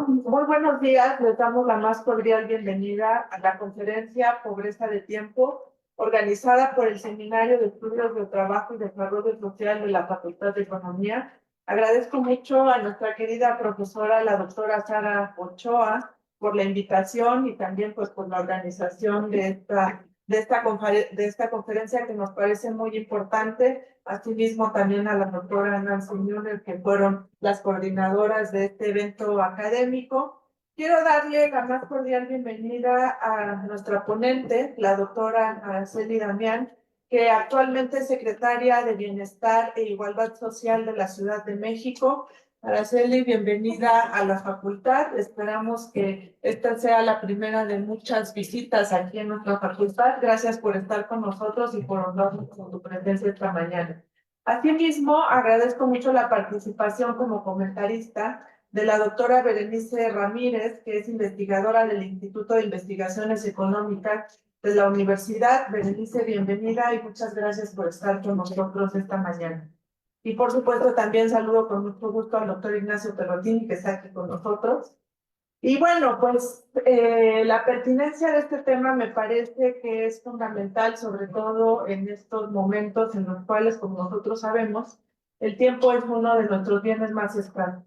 Muy buenos días, les damos la más cordial bienvenida a la conferencia Pobreza de Tiempo, organizada por el Seminario de Estudios de Trabajo y Desarrollo Social de la Facultad de Economía. Agradezco mucho a nuestra querida profesora, la doctora Sara Ochoa, por la invitación y también pues por la organización de esta conferencia que nos parece muy importante. Asimismo, también a la doctora Nancy Müller, que fueron las coordinadoras de este evento académico. Quiero darle la más cordial bienvenida a nuestra ponente, la doctora Araceli Damián, que actualmente es secretaria de Bienestar e Igualdad Social de la Ciudad de México. Araceli, bienvenida a la facultad. Esperamos que esta sea la primera de muchas visitas aquí en nuestra facultad. Gracias por estar con nosotros y por honrarnos con tu presencia esta mañana. Asimismo, agradezco mucho la participación como comentarista de la doctora Berenice Ramírez, que es investigadora del Instituto de Investigaciones Económicas de la Universidad. Berenice, bienvenida y muchas gracias por estar con nosotros esta mañana. Y por supuesto también saludo con mucho gusto al doctor Ignacio Perrotini, que está aquí con nosotros. Y bueno, pues la pertinencia de este tema me parece que es fundamental, sobre todo en estos momentos en los cuales, como nosotros sabemos, el tiempo es uno de nuestros bienes más escasos.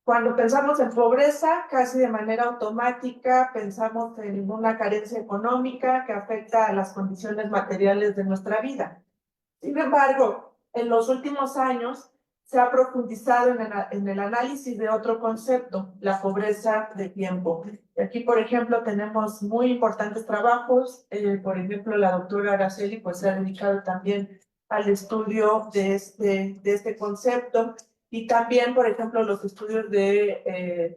Cuando pensamos en pobreza, casi de manera automática pensamos en una carencia económica que afecta a las condiciones materiales de nuestra vida. Sin embargo, en los últimos años se ha profundizado en el análisis de otro concepto, la pobreza de tiempo. Aquí, por ejemplo, tenemos muy importantes trabajos. Por ejemplo, la doctora Araceli pues, se ha dedicado también al estudio de este concepto. Y también, por ejemplo, los estudios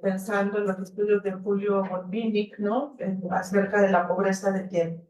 pensando en los estudios de Julio Bonvinic, ¿no? Acerca de la pobreza de tiempo.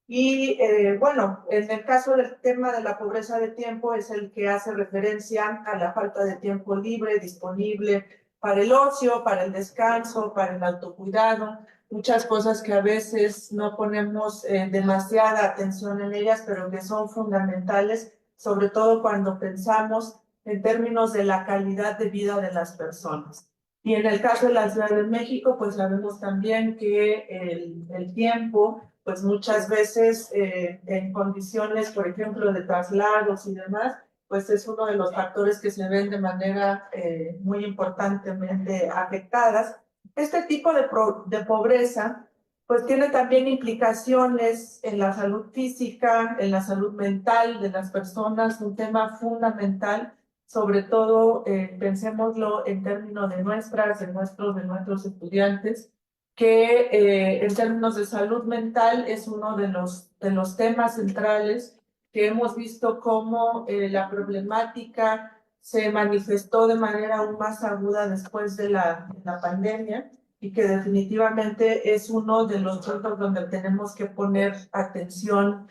Y bueno, en el caso del tema de la pobreza de tiempo es el que hace referencia a la falta de tiempo libre disponible para el ocio, para el descanso, para el autocuidado, muchas cosas que a veces no ponemos demasiada atención en ellas, pero que son fundamentales, sobre todo cuando pensamos en términos de la calidad de vida de las personas. Y en el caso de la Ciudad de México, pues sabemos también que el tiempo pues muchas veces en condiciones, por ejemplo, de traslados y demás, pues es uno de los factores que se ven de manera muy importantemente afectadas. Este tipo de pobreza, pues tiene también implicaciones en la salud física, en la salud mental de las personas, un tema fundamental, sobre todo pensémoslo en términos de de nuestros estudiantes, que en términos de salud mental es uno de los temas centrales que hemos visto cómo la problemática se manifestó de manera aún más aguda después de la pandemia y que definitivamente es uno de los puntos donde tenemos que poner atención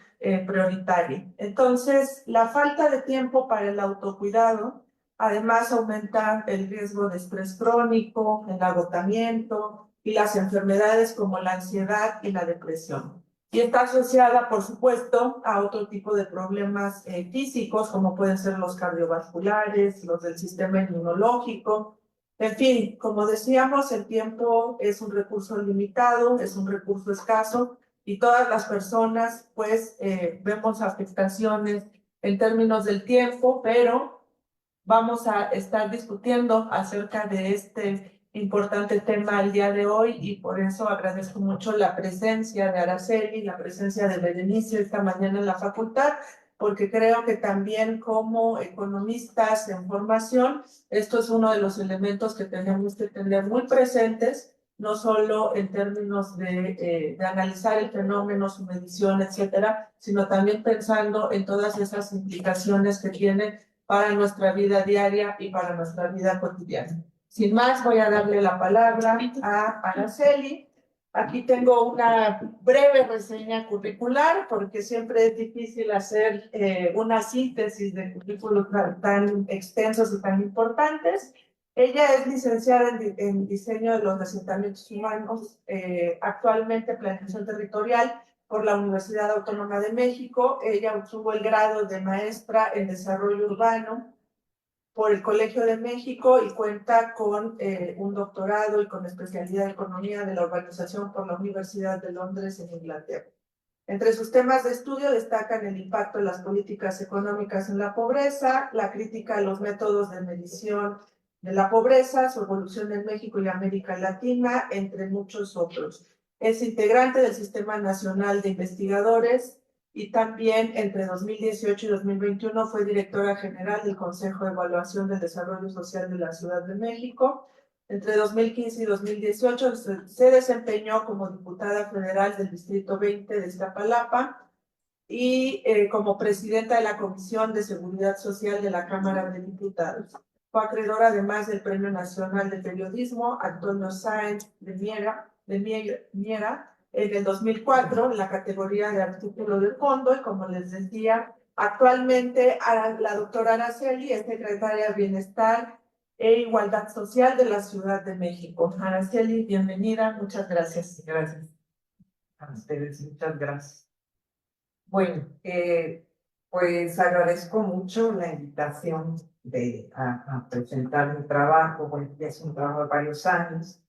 prioritaria. Entonces, la falta de tiempo para el autocuidado además aumenta el riesgo de estrés crónico, el agotamiento, y las enfermedades como la ansiedad y la depresión. Y está asociada, por supuesto, a otro tipo de problemas físicos, como pueden ser los cardiovasculares, los del sistema inmunológico. En fin, como decíamos, el tiempo es un recurso limitado, es un recurso escaso, y todas las personas, pues, vemos afectaciones en términos del tiempo, pero vamos a estar discutiendo acerca de este importante tema el día de hoy y por eso agradezco mucho la presencia de Araceli, la presencia de Berenice esta mañana en la facultad, porque creo que también como economistas en formación, esto es uno de los elementos que tenemos que tener muy presentes, no solo en términos de analizar el fenómeno, su medición, etcétera, sino también pensando en todas esas implicaciones que tiene para nuestra vida diaria y para nuestra vida cotidiana. Sin más, voy a darle la palabra a Araceli. Aquí tengo una breve reseña curricular, porque siempre es difícil hacer una síntesis de currículos tan extensos y tan importantes. Ella es licenciada en diseño de los asentamientos humanos, actualmente planeación territorial, por la Universidad Autónoma de México. Ella obtuvo el grado de maestra en desarrollo urbano por el Colegio de México y cuenta con un doctorado y con especialidad en economía de la urbanización por la Universidad de Londres en Inglaterra. Entre sus temas de estudio destacan el impacto de las políticas económicas en la pobreza, la crítica a los métodos de medición de la pobreza, su evolución en México y América Latina, entre muchos otros. Es integrante del Sistema Nacional de Investigadores y también entre 2018 y 2021 fue directora general del Consejo de Evaluación del Desarrollo Social de la Ciudad de México. Entre 2015 y 2018 se desempeñó como diputada federal del Distrito 20 de Iztapalapa y como presidenta de la Comisión de Seguridad Social de la Cámara de Diputados. Fue acreedora además del Premio Nacional de Periodismo Antonio Sáenz de Miera en el 2004 en la categoría de artículo del fondo y como les decía, actualmente la doctora Araceli es secretaria de Bienestar e Igualdad Social de la Ciudad de México. Araceli, bienvenida, muchas gracias. Gracias a ustedes, muchas gracias. Bueno, pues agradezco mucho la invitación a presentar mi trabajo. Bueno, ya es un trabajo de varios años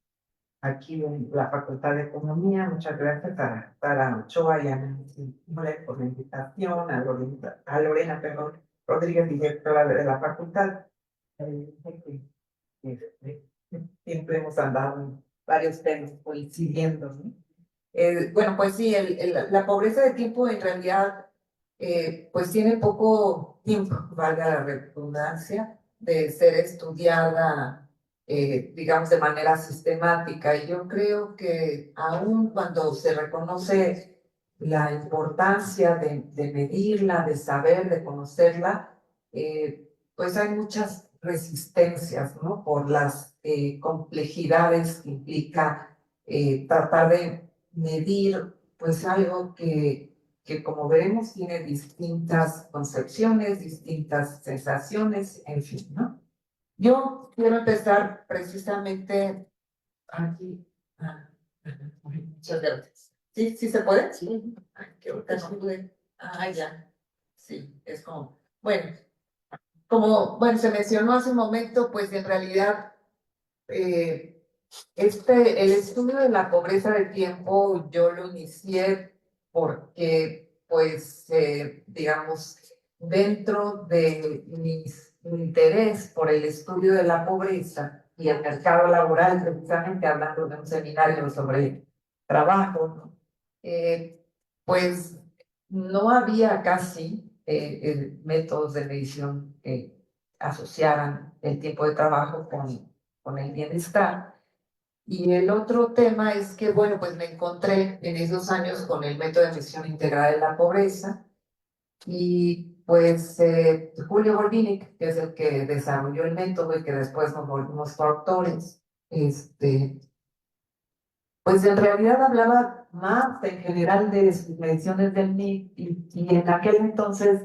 aquí en la Facultad de Economía. Muchas gracias a Ochoa y a Nancy Müller por la invitación, a Lorena, perdón, Rodríguez, directora de la facultad. Siempre hemos andado en varios temas coincidiendo, ¿no? Bueno, pues sí, la pobreza de tiempo en realidad pues tiene poco tiempo, valga la redundancia, de ser estudiada, digamos, de manera sistemática. Y yo creo que aun cuando se reconoce la importancia de medirla, de saber, de conocerla, pues hay muchas resistencias, ¿no? Por las complejidades que implica tratar de medir pues algo que como veremos tiene distintas concepciones, distintas sensaciones, en fin, ¿no? Yo quiero empezar precisamente aquí. Muchas gracias. ¿Sí? ¿Sí se puede? Sí. Ay, que ahorita no pude. Ya. Sí, es como, bueno, se mencionó hace un momento, pues en realidad el estudio de la pobreza de tiempo yo lo inicié porque, pues, digamos, dentro de mi interés por el estudio de la pobreza y el mercado laboral, precisamente hablando de un seminario sobre trabajo, ¿no? Pues no había casi métodos de medición que asociaran el tiempo de trabajo con el bienestar. Y el otro tema es que, bueno, pues me encontré en esos años con el método de medición integral de la pobreza y pues Julio Gorbinic, que es el que desarrolló el método y que después nos volvimos coautores, pues en realidad hablaba más en general de sus mediciones del NIC y en aquel entonces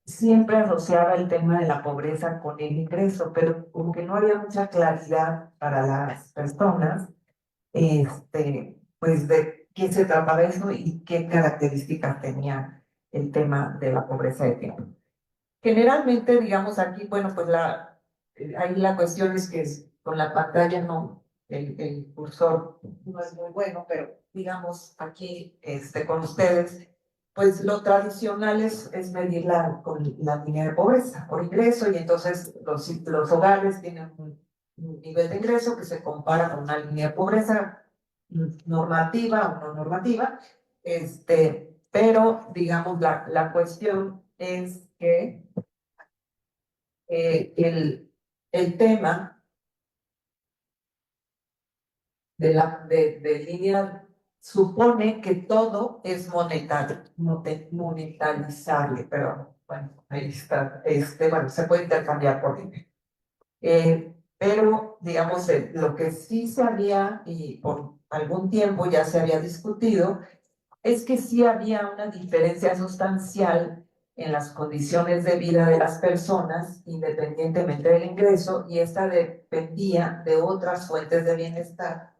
siempre asociaba el tema de la pobreza con el ingreso, pero como que no había mucha claridad para las personas, pues de qué se trataba eso y qué características tenía el tema de la pobreza de tiempo. Generalmente, digamos aquí, bueno, pues ahí la cuestión es que con la pantalla no, el cursor no es muy bueno, pero digamos aquí con ustedes, pues lo tradicional es medirla con la línea de pobreza por ingreso y entonces los hogares tienen un nivel de ingreso que se compara con una línea de pobreza normativa o no normativa, pero digamos la cuestión es que el tema de línea supone que todo es monetarizable, pero bueno, ahí está, bueno, se puede intercambiar por dinero. Pero, digamos, lo que sí se había, y por algún tiempo ya se había discutido, es que sí había una diferencia sustancial en las condiciones de vida de las personas, independientemente del ingreso, y esta dependía de otras fuentes de bienestar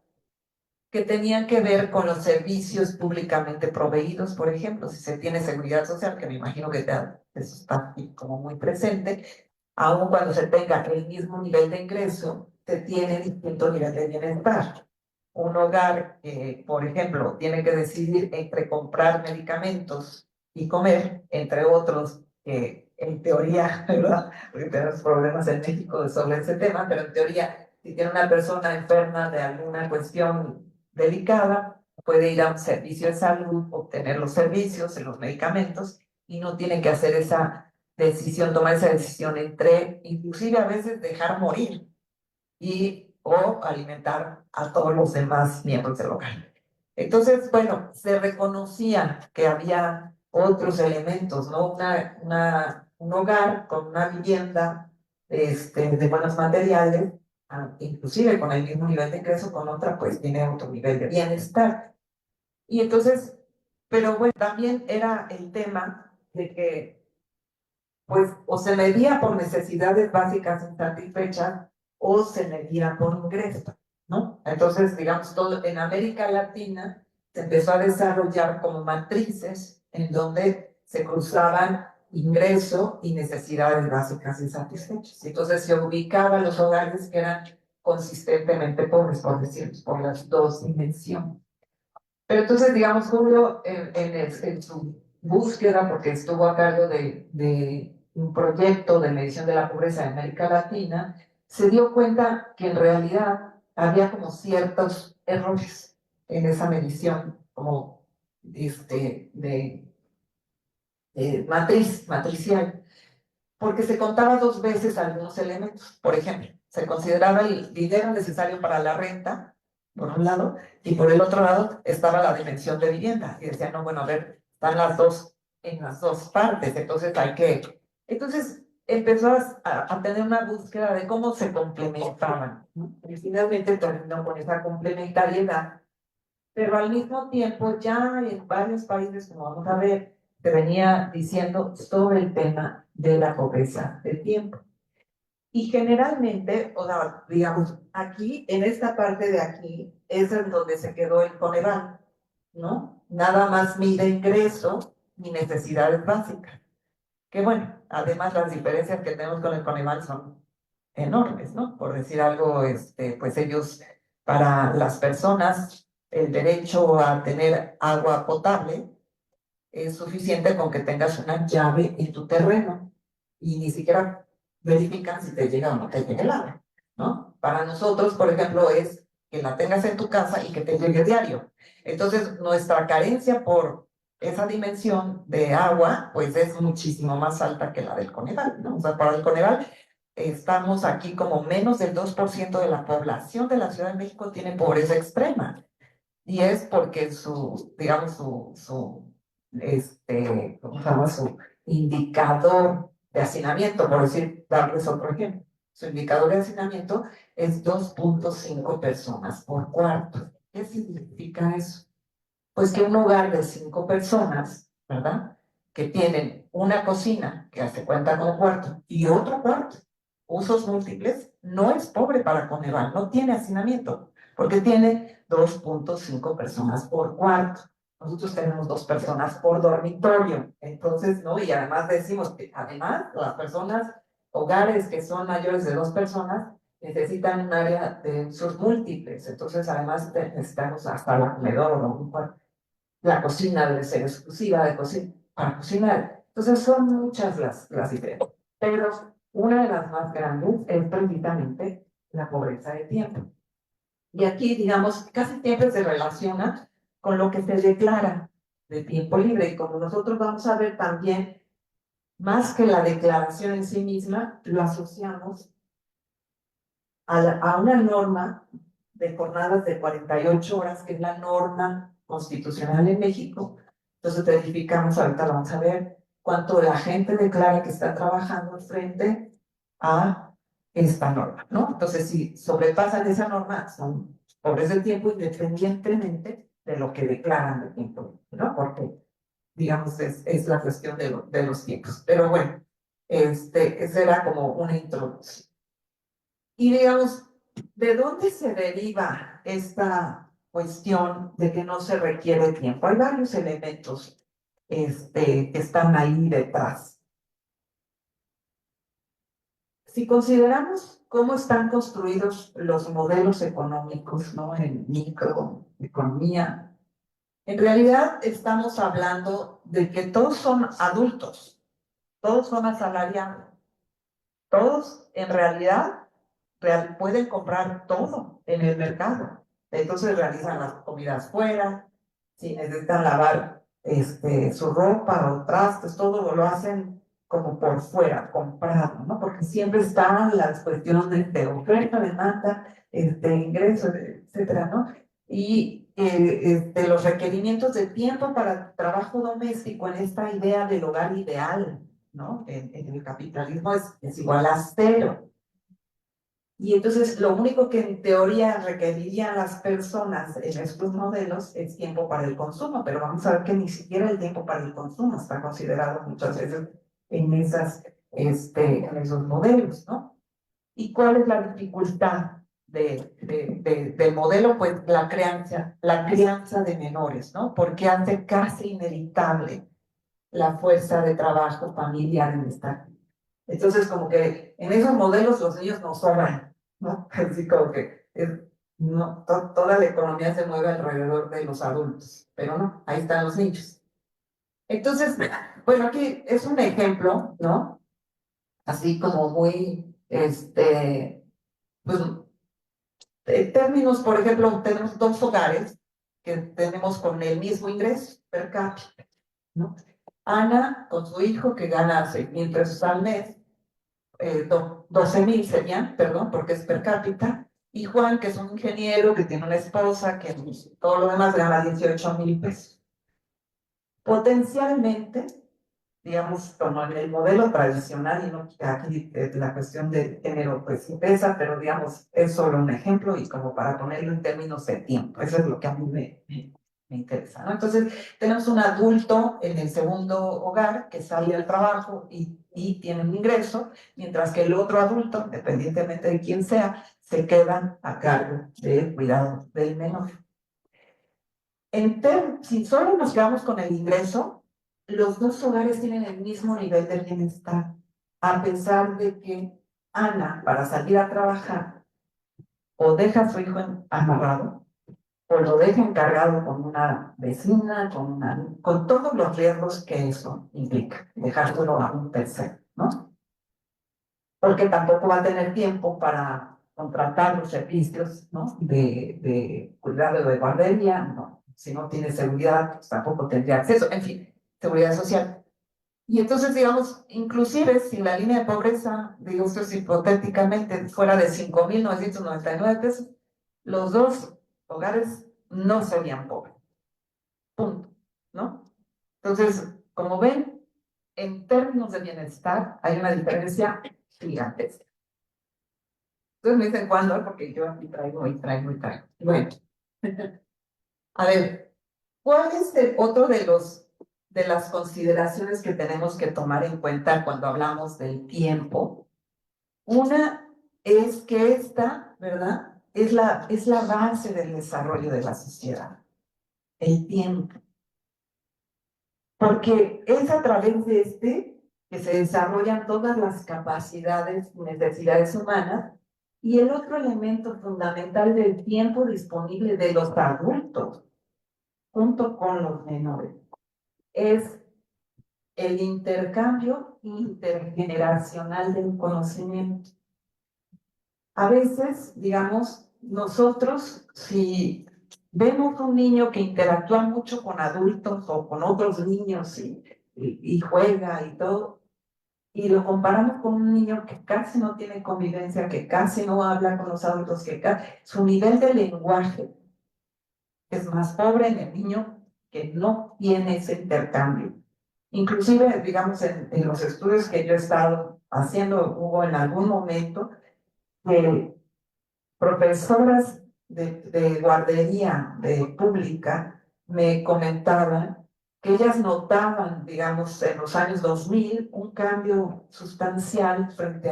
que tenían que ver con los servicios públicamente proveídos, por ejemplo, si se tiene seguridad social, que me imagino que eso está aquí como muy presente, aun cuando se tenga el mismo nivel de ingreso, se tiene distinto nivel de bienestar. Un hogar que, por ejemplo, tiene que decidir entre comprar medicamentos y comer, entre otros que en teoría, ¿verdad? Porque tenemos problemas en México sobre ese tema, pero en teoría, si tiene una persona enferma de alguna cuestión delicada, puede ir a un servicio de salud, obtener los servicios, los medicamentos, y no tiene que hacer esa decisión, tomar esa decisión entre, inclusive a veces dejar morir y o alimentar a todos los demás miembros del hogar. Entonces, bueno, se reconocía que había otros elementos, ¿no? Un hogar con una vivienda de buenos materiales, inclusive con el mismo nivel de ingreso, con otra, pues tiene otro nivel de bienestar. Y entonces, pero bueno, también era el tema de que pues o se medía por necesidades básicas insatisfechas o se medía por ingreso, ¿no? Entonces, digamos, todo en América Latina se empezó a desarrollar como matrices en donde se cruzaban ingreso y necesidades básicas insatisfechas. Entonces se ubicaban los hogares que eran consistentemente pobres, por decir, por las dos dimensiones. Pero entonces, digamos, Julio, en su búsqueda, porque estuvo a cargo de un proyecto de medición de la pobreza en América Latina, se dio cuenta que en realidad había como ciertos errores en esa medición, como matricial, porque se contaba dos veces algunos elementos. Por ejemplo, se consideraba el dinero necesario para la renta, por un lado, y por el otro lado estaba la dimensión de vivienda. Y decían, no, bueno, a ver, están las dos en las dos partes, entonces hay que... Entonces empezó a tener una búsqueda de cómo se complementaban, ¿no? Y finalmente terminó con esa complementariedad, pero al mismo tiempo ya en varios países, como vamos a ver, se venía diciendo sobre el tema de la pobreza del tiempo. Y generalmente, o sea, digamos, aquí, en esta parte de aquí, es en donde se quedó el Coneval, ¿no? Nada más mide ingreso y necesidades básicas. Que bueno, además las diferencias que tenemos con el Coneval son enormes, ¿no? Por decir algo, pues ellos, para las personas, el derecho a tener agua potable es suficiente con que tengas una llave en tu terreno y ni siquiera verifican si te llega o no te llega el agua, ¿no? Para nosotros, por ejemplo, es que la tengas en tu casa y que te llegue diario. Entonces, nuestra carencia por esa dimensión de agua, pues es muchísimo más alta que la del Coneval, ¿no? O sea, para el Coneval estamos aquí como menos del 2% de la población de la Ciudad de México tiene pobreza extrema. Y es porque digamos, ¿cómo se llama? Su indicador de hacinamiento, por decir, darles otro ejemplo. Su indicador de hacinamiento es 2.5 personas por cuarto. ¿Qué significa eso? Pues que un hogar de 5 personas, ¿verdad? Que tienen una cocina que hace cuenta como cuarto y otro cuarto, usos múltiples, no es pobre para Coneval, no tiene hacinamiento, porque tiene 2.5 personas por cuarto. Nosotros tenemos 2 personas por dormitorio, entonces, ¿no? Y además decimos que además las personas, hogares que son mayores de 2 personas, necesitan un área de usos múltiples, entonces además necesitamos hasta el comedor o un cuarto. La cocina debe ser exclusiva de para cocinar. Entonces son muchas las diferencias. Pero una de las más grandes es precisamente la pobreza de tiempo. Y aquí, digamos, casi siempre se relaciona con lo que se declara de tiempo libre. Y como nosotros vamos a ver también, más que la declaración en sí misma, lo asociamos a una norma de jornadas de 48 horas, que es la norma constitucional en México. Entonces verificamos, ahorita vamos a ver cuánto la gente declara que está trabajando frente a esta norma, ¿no? Entonces, si sobrepasan esa norma, son pobres del tiempo independientemente de lo que declaran de tiempo, ¿no? Porque, digamos, es la cuestión de los tiempos. Pero bueno, esa era como una introducción. Y digamos, ¿de dónde se deriva esta cuestión de que no se requiere tiempo? Hay varios elementos que están ahí detrás. si consideramos cómo están construidos los modelos económicos, ¿no? En microeconomía, en realidad estamos hablando de que todos son adultos, todos son asalariados, todos en realidad pueden comprar todo en el mercado. Entonces realizan las comidas fuera, si necesitan lavar su ropa o trastes, todo lo hacen como por fuera, comprado, ¿no? Porque siempre están las cuestiones de oferta, demanda, ingresos, etcétera, ¿no? Y los requerimientos de tiempo para trabajo doméstico en esta idea del hogar ideal, ¿no? En el capitalismo es igual a cero. Y entonces lo único que en teoría requerirían las personas en estos modelos es tiempo para el consumo, pero vamos a ver que ni siquiera el tiempo para el consumo está considerado muchas veces en en esos modelos, ¿no? ¿Y cuál es la dificultad del modelo? Pues la crianza de menores, ¿no? Porque hace casi inevitable la fuerza de trabajo familiar en esta. Entonces, como que en esos modelos los niños no sobran, ¿no? Así como que no, toda la economía se mueve alrededor de los adultos, pero no, ahí están los niños. Entonces, bueno, aquí es un ejemplo, ¿no? Así como muy, pues, en términos, por ejemplo, tenemos dos hogares que tenemos con el mismo ingreso per cápita, ¿no? Ana con su hijo que gana 6,000 pesos al mes, 12,000 serían, perdón, porque es per cápita, y Juan, que es un ingeniero, que tiene una esposa, que todo lo demás gana 18,000 pesos. Potencialmente, digamos, como en el modelo tradicional, y no aquí la cuestión de género pues sí pesa, pero digamos, es solo un ejemplo y como para ponerlo en términos de tiempo, eso es lo que a mí me interesa, ¿no? Entonces, tenemos un adulto en el segundo hogar que sale al trabajo y tiene un ingreso, mientras que el otro adulto, independientemente de quién sea, se queda a cargo del cuidado del menor. Si solo nos quedamos con el ingreso, los dos hogares tienen el mismo nivel de bienestar, a pesar de que Ana, para salir a trabajar, o deja a su hijo amarrado, o lo deja encargado con una vecina, con todos los riesgos que eso implica, dejárselo a un tercero, ¿no? Porque tampoco va a tener tiempo para contratar los servicios, ¿no? De cuidado de guardería, no. Si no tiene seguridad, pues tampoco tendría acceso, en fin, seguridad social. Y entonces, digamos, inclusive si la línea de pobreza, digo esto es hipotéticamente, fuera de 5,999 pesos, los dos hogares no serían pobres. Punto, ¿no? Entonces, como ven, en términos de bienestar hay una diferencia gigantesca. Entonces me dicen cuándo, porque yo aquí traigo y traigo y traigo. Bueno, a ver, ¿cuál es otro de las consideraciones que tenemos que tomar en cuenta cuando hablamos del tiempo? Una es que esta, ¿verdad? Es la base del desarrollo de la sociedad, el tiempo. Porque es a través de que se desarrollan todas las capacidades y necesidades humanas. Y el otro elemento fundamental del tiempo disponible de los adultos, junto con los menores, es el intercambio intergeneracional del conocimiento. A veces, digamos, nosotros, si vemos un niño que interactúa mucho con adultos o con otros niños y juega y todo, y lo comparamos con un niño que casi no tiene convivencia, que casi no habla con los adultos, su nivel de lenguaje es más pobre en el niño que no tiene ese intercambio. Inclusive, digamos, en los estudios que yo he estado haciendo, hubo en algún momento que profesoras de guardería pública me comentaban que ellas notaban, digamos, en los años 2000 un cambio sustancial frente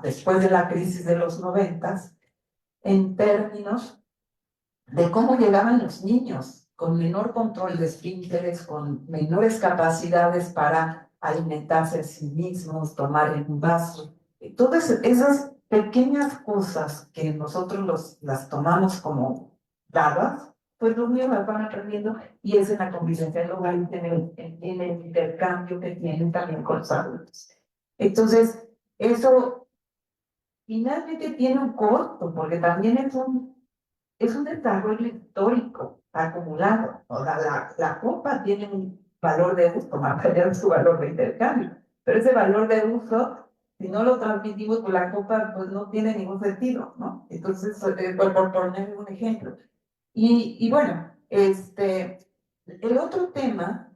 después de la crisis de los 90 en términos de cómo llegaban los niños con menor control de esfínteres, con menores capacidades para alimentarse a sí mismos, tomar en un vaso, todas esas pequeñas cosas que nosotros las tomamos como dadas, pues los niños las van aprendiendo y es en la convivencia del hogar y en el intercambio que tienen también con los adultos. Entonces, eso finalmente tiene un costo, porque también es un desarrollo histórico acumulado. O sea, la copa tiene un valor de uso, más allá de su valor de intercambio, pero ese valor de uso, si no lo transmitimos con la copa, pues no tiene ningún sentido, ¿no? Entonces, por poner un ejemplo. Y bueno, el otro tema,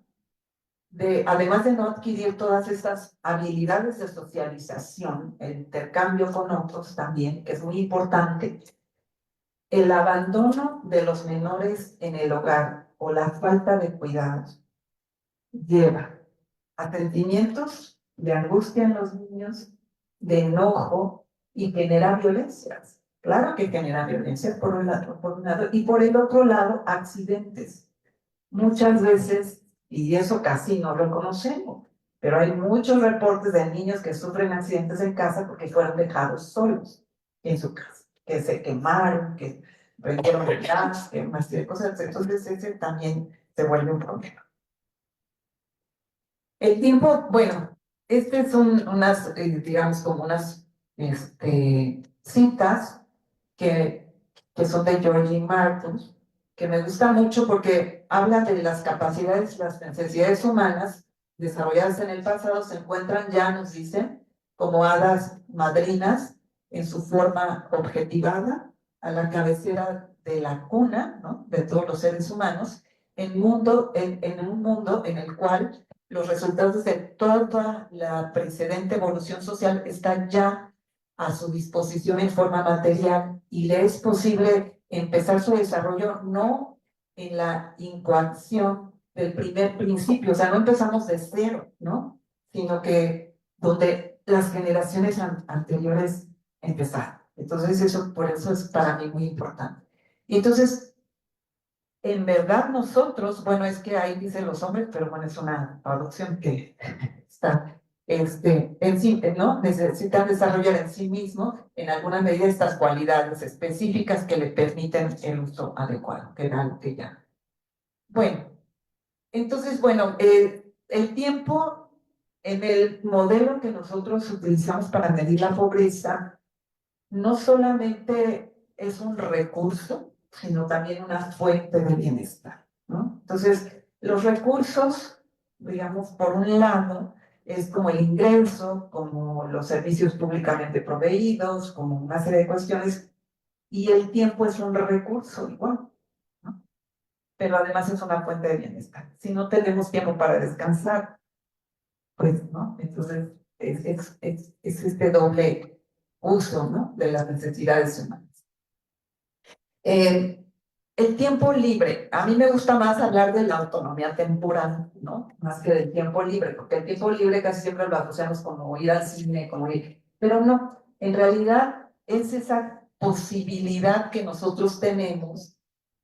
además de no adquirir todas estas habilidades de socialización, el intercambio con otros también, que es muy importante, el abandono de los menores en el hogar o la falta de cuidados lleva a sentimientos de angustia en los niños, de enojo y genera violencias. Claro que genera violencia por un lado, y por el otro lado, accidentes. Muchas veces, y eso casi no lo conocemos, pero hay muchos reportes de niños que sufren accidentes en casa porque fueron dejados solos en su casa, que se quemaron, que prendieron el gas, que más de cosas. Entonces ese también se vuelve un problema. El tiempo, bueno, son unas, digamos, como unas citas que, que son de Georgie Martin, que me gusta mucho porque habla de las capacidades y las necesidades humanas desarrolladas en el pasado, se encuentran ya, nos dicen, como hadas madrinas en su forma objetivada a la cabecera de la cuna, ¿no?, de todos los seres humanos, en un mundo en el cual los resultados de toda la precedente evolución social están ya a su disposición en forma material y le es posible empezar su desarrollo no en la incoación del primer principio, o sea, no empezamos de cero, ¿no? Sino que donde las generaciones anteriores empezaron. Entonces, por eso es para mí muy importante. Y entonces, en verdad nosotros, bueno, es que ahí dicen los hombres, pero bueno, es una traducción que está, en sí, ¿no? Necesitan desarrollar en sí mismo, en alguna medida, estas cualidades específicas que le permiten el uso adecuado, que era lo que ya. Bueno, entonces, bueno, el tiempo en el modelo que nosotros utilizamos para medir la pobreza no solamente es un recurso, sino también una fuente de bienestar, ¿no? Entonces, los recursos, digamos, por un lado, es como el ingreso, como los servicios públicamente proveídos, como una serie de cuestiones, y el tiempo es un recurso igual, ¿no? Pero además es una fuente de bienestar. Si no tenemos tiempo para descansar, pues, ¿no? Entonces, es este doble uso, ¿no?, de las necesidades humanas. El tiempo libre, a mí me gusta más hablar de la autonomía temporal, ¿no?, más que del tiempo libre, porque el tiempo libre casi siempre lo asociamos como ir al cine, como ir, pero no, en realidad es esa posibilidad que nosotros tenemos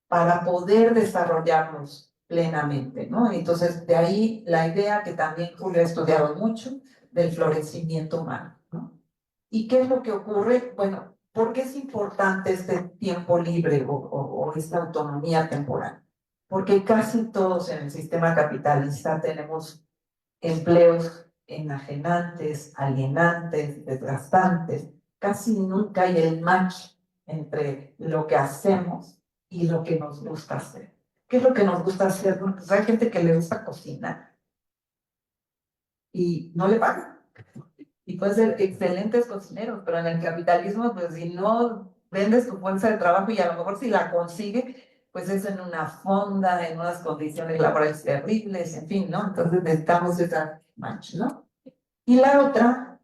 para poder desarrollarnos plenamente, ¿no? Entonces, de ahí la idea que también Julio ha estudiado mucho del florecimiento humano, ¿no? ¿Y qué es lo que ocurre? Bueno, ¿por qué es importante este tiempo libre o esta autonomía temporal? Porque casi todos en el sistema capitalista tenemos empleos enajenantes, alienantes, desgastantes. Casi nunca hay el match entre lo que hacemos y lo que nos gusta hacer. ¿Qué es lo que nos gusta hacer? Bueno, pues hay gente que le gusta cocinar y no le pagan. Y pueden ser excelentes cocineros, pero en el capitalismo, pues si no vendes tu fuerza de trabajo y a lo mejor si la consigue, pues es en una fonda, en unas condiciones laborales terribles, en fin, ¿no? Entonces necesitamos esa match, ¿no? Y la otra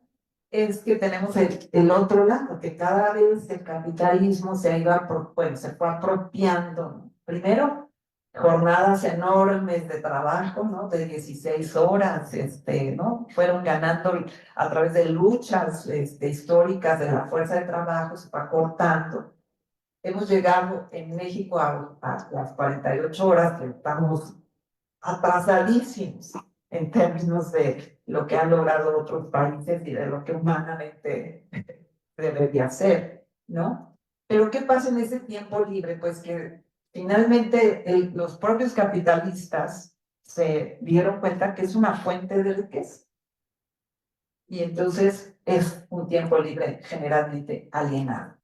es que tenemos el otro lado, que cada vez el capitalismo se ha ido, bueno, se fue apropiando, ¿no? Primero, jornadas enormes de trabajo, ¿no?, de 16 horas, ¿no? Fueron ganando a través de luchas históricas de la fuerza de trabajo, se fue acortando. Hemos llegado en México a las 48 horas, que estamos atrasadísimos en términos de lo que han logrado otros países y de lo que humanamente debería ser, ¿no? Pero ¿qué pasa en ese tiempo libre? Pues que finalmente los propios capitalistas se dieron cuenta que es una fuente de riqueza. Y entonces es un tiempo libre generalmente alienado,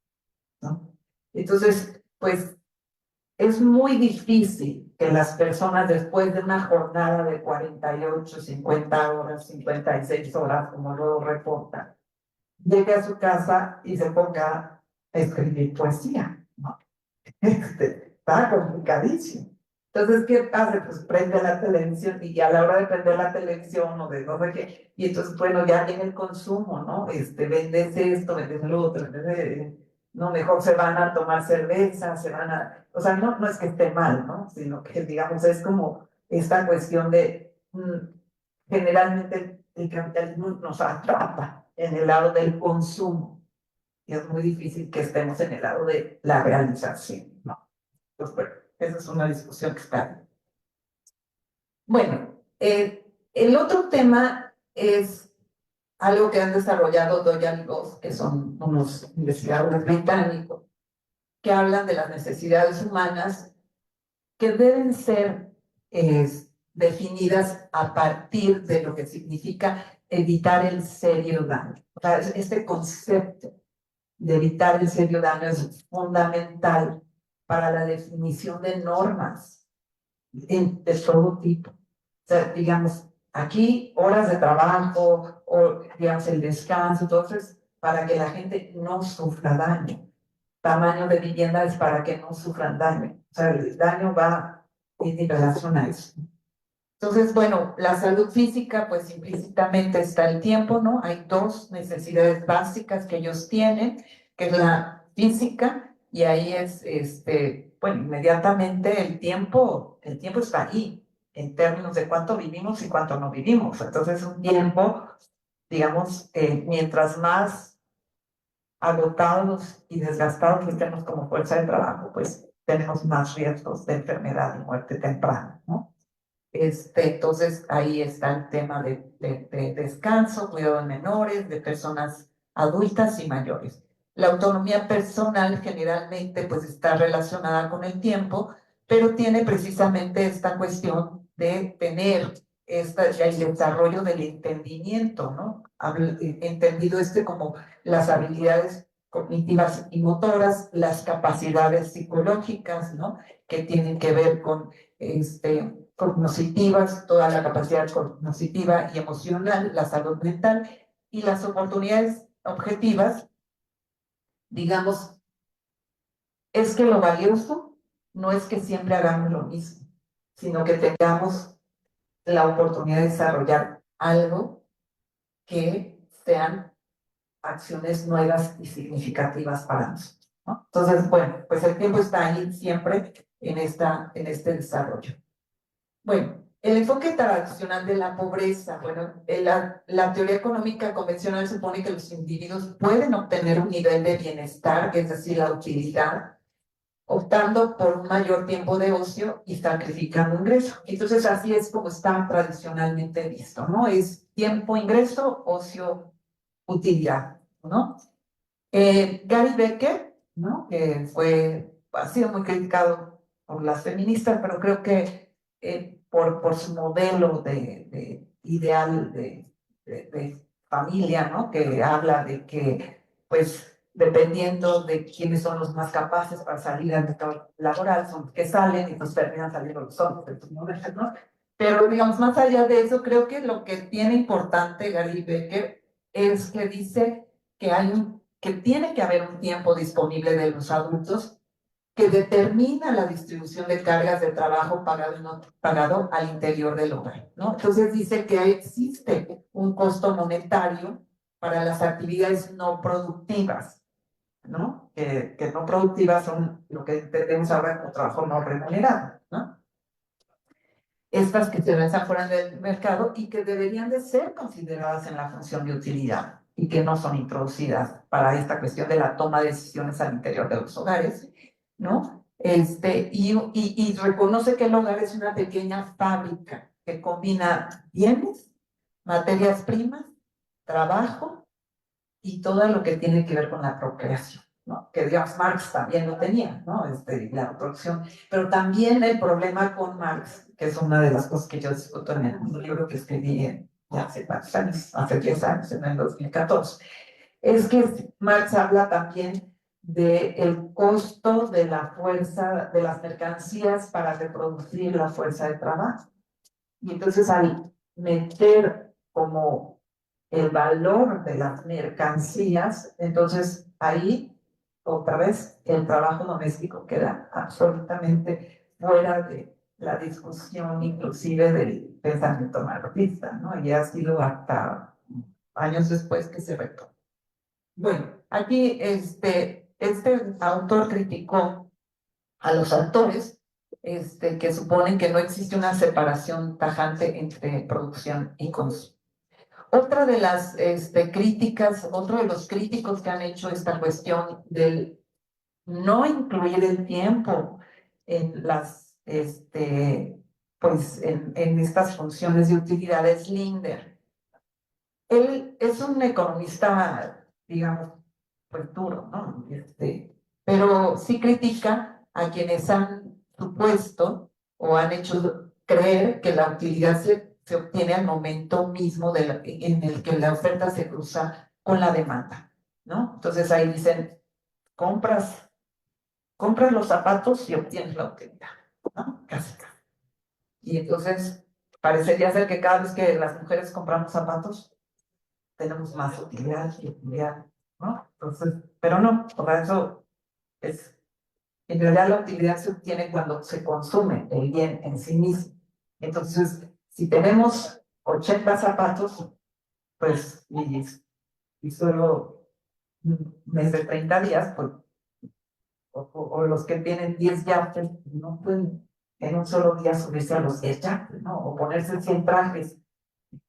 ¿no? Entonces, pues es muy difícil que las personas después de una jornada de 48, 50 horas, 56 horas, como luego reportan, llegue a su casa y se ponga a escribir poesía, ¿no? Está complicadísimo. Entonces, ¿qué hace? Pues prende la televisión y ya a la hora de prender la televisión o de no sé qué, y entonces, bueno, ya viene el consumo, ¿no? Vendes esto, vendes lo otro, no, mejor se van a tomar cerveza, se van a, o sea, no, no es que esté mal, ¿no? Sino que, digamos, es como esta cuestión de, generalmente el capitalismo nos atrapa en el lado del consumo y es muy difícil que estemos en el lado de la realización, ¿no? Pues bueno, esa es una discusión que está. Bueno, el otro tema es algo que han desarrollado Doyle y Goff, que son unos investigadores británicos, que hablan de las necesidades humanas que deben ser definidas a partir de lo que significa evitar el serio daño. O sea, este concepto de evitar el serio daño es fundamental para la definición de normas de todo tipo. O sea, digamos, aquí horas de trabajo o, digamos, el descanso, entonces, para que la gente no sufra daño. Tamaño de vivienda es para que no sufran daño. O sea, el daño va en relación a eso. Entonces, bueno, la salud física, pues implícitamente está el tiempo, ¿no? Hay dos necesidades básicas que ellos tienen, que es la física, y ahí es, bueno, inmediatamente el tiempo está ahí, en términos de cuánto vivimos y cuánto no vivimos. Entonces, un tiempo, digamos, mientras más agotados y desgastados estemos como fuerza de trabajo, pues tenemos más riesgos de enfermedad y muerte temprana, ¿no? Entonces, ahí está el tema de descanso, cuidado de menores, de personas adultas y mayores. La autonomía personal generalmente pues está relacionada con el tiempo, pero tiene precisamente esta cuestión de tener el desarrollo del entendimiento, ¿no? Entendido como las habilidades cognitivas y motoras, las capacidades psicológicas, ¿no? Que tienen que ver con cognitivas, toda la capacidad cognitiva y emocional, la salud mental y las oportunidades objetivas, digamos, es que lo valioso no es que siempre hagamos lo mismo, sino que tengamos la oportunidad de desarrollar algo que sean acciones nuevas y significativas para nosotros, ¿no? Entonces, bueno, pues el tiempo está ahí siempre en este desarrollo. Bueno, el enfoque tradicional de la pobreza, bueno, la teoría económica convencional supone que los individuos pueden obtener un nivel de bienestar, es decir, la utilidad, optando por un mayor tiempo de ocio y sacrificando ingreso. Entonces, así es como está tradicionalmente visto, ¿no? Es tiempo, ingreso, ocio, utilidad, ¿no? Gary Becker, ¿no? Que ha sido muy criticado por las feministas, pero creo que por su modelo de ideal de familia, ¿no? Que habla de que, pues, dependiendo de quiénes son los más capaces para salir al mercado laboral, son los que salen y pues terminan saliendo los hombres, ¿no? Pero, digamos, más allá de eso, creo que lo que tiene importante Gary Becker es que dice que tiene que haber un tiempo disponible de los adultos que determina la distribución de cargas de trabajo pagado y no pagado al interior del hogar, ¿no? Entonces dice que existe un costo monetario para las actividades no productivas, ¿no? Que no productivas son lo que entendemos ahora como trabajo no remunerado, ¿no? Estas que se ven afuera del mercado y que deberían de ser consideradas en la función de utilidad y que no son introducidas para esta cuestión de la toma de decisiones al interior de los hogares, ¿no? Y reconoce que el hogar es una pequeña fábrica que combina bienes, materias primas, trabajo y todo lo que tiene que ver con la procreación, ¿no? Que digamos Marx también lo tenía, ¿no? La producción, pero también el problema con Marx, que es una de las cosas que yo discuto en un libro que escribí ya hace varios años, hace 10 años, en el 2014, es que Marx habla también del costo de la fuerza, de las mercancías para reproducir la fuerza de trabajo. Y entonces al meter como el valor de las mercancías, entonces ahí otra vez el trabajo doméstico queda absolutamente fuera de la discusión, inclusive del pensamiento marxista, ¿no? Y ha sido hasta años después que se retoma. Bueno, aquí este autor criticó a los autores que suponen que no existe una separación tajante entre producción y consumo. Otra de las críticas, otro de los críticos que han hecho esta cuestión del no incluir el tiempo en las, pues en estas funciones de utilidad es Linder. Él es un economista, digamos, pues duro, ¿no? Pero sí critica a quienes han supuesto o han hecho creer que la utilidad se obtiene al momento mismo en el que la oferta se cruza con la demanda, ¿no? Entonces ahí dicen, compras los zapatos y obtienes la utilidad, ¿no? Casi, casi. Y entonces parecería ser que cada vez que las mujeres compramos zapatos, tenemos más utilidad y utilidad, ¿no? Entonces, pero no, por eso es, en realidad la utilidad se obtiene cuando se consume el bien en sí mismo. Entonces, si tenemos 80 zapatos, pues, y solo un mes de 30 días, pues, o los que tienen 10 yates, no pueden en un solo día subirse a los 10 yates, ¿no? O ponerse 100 trajes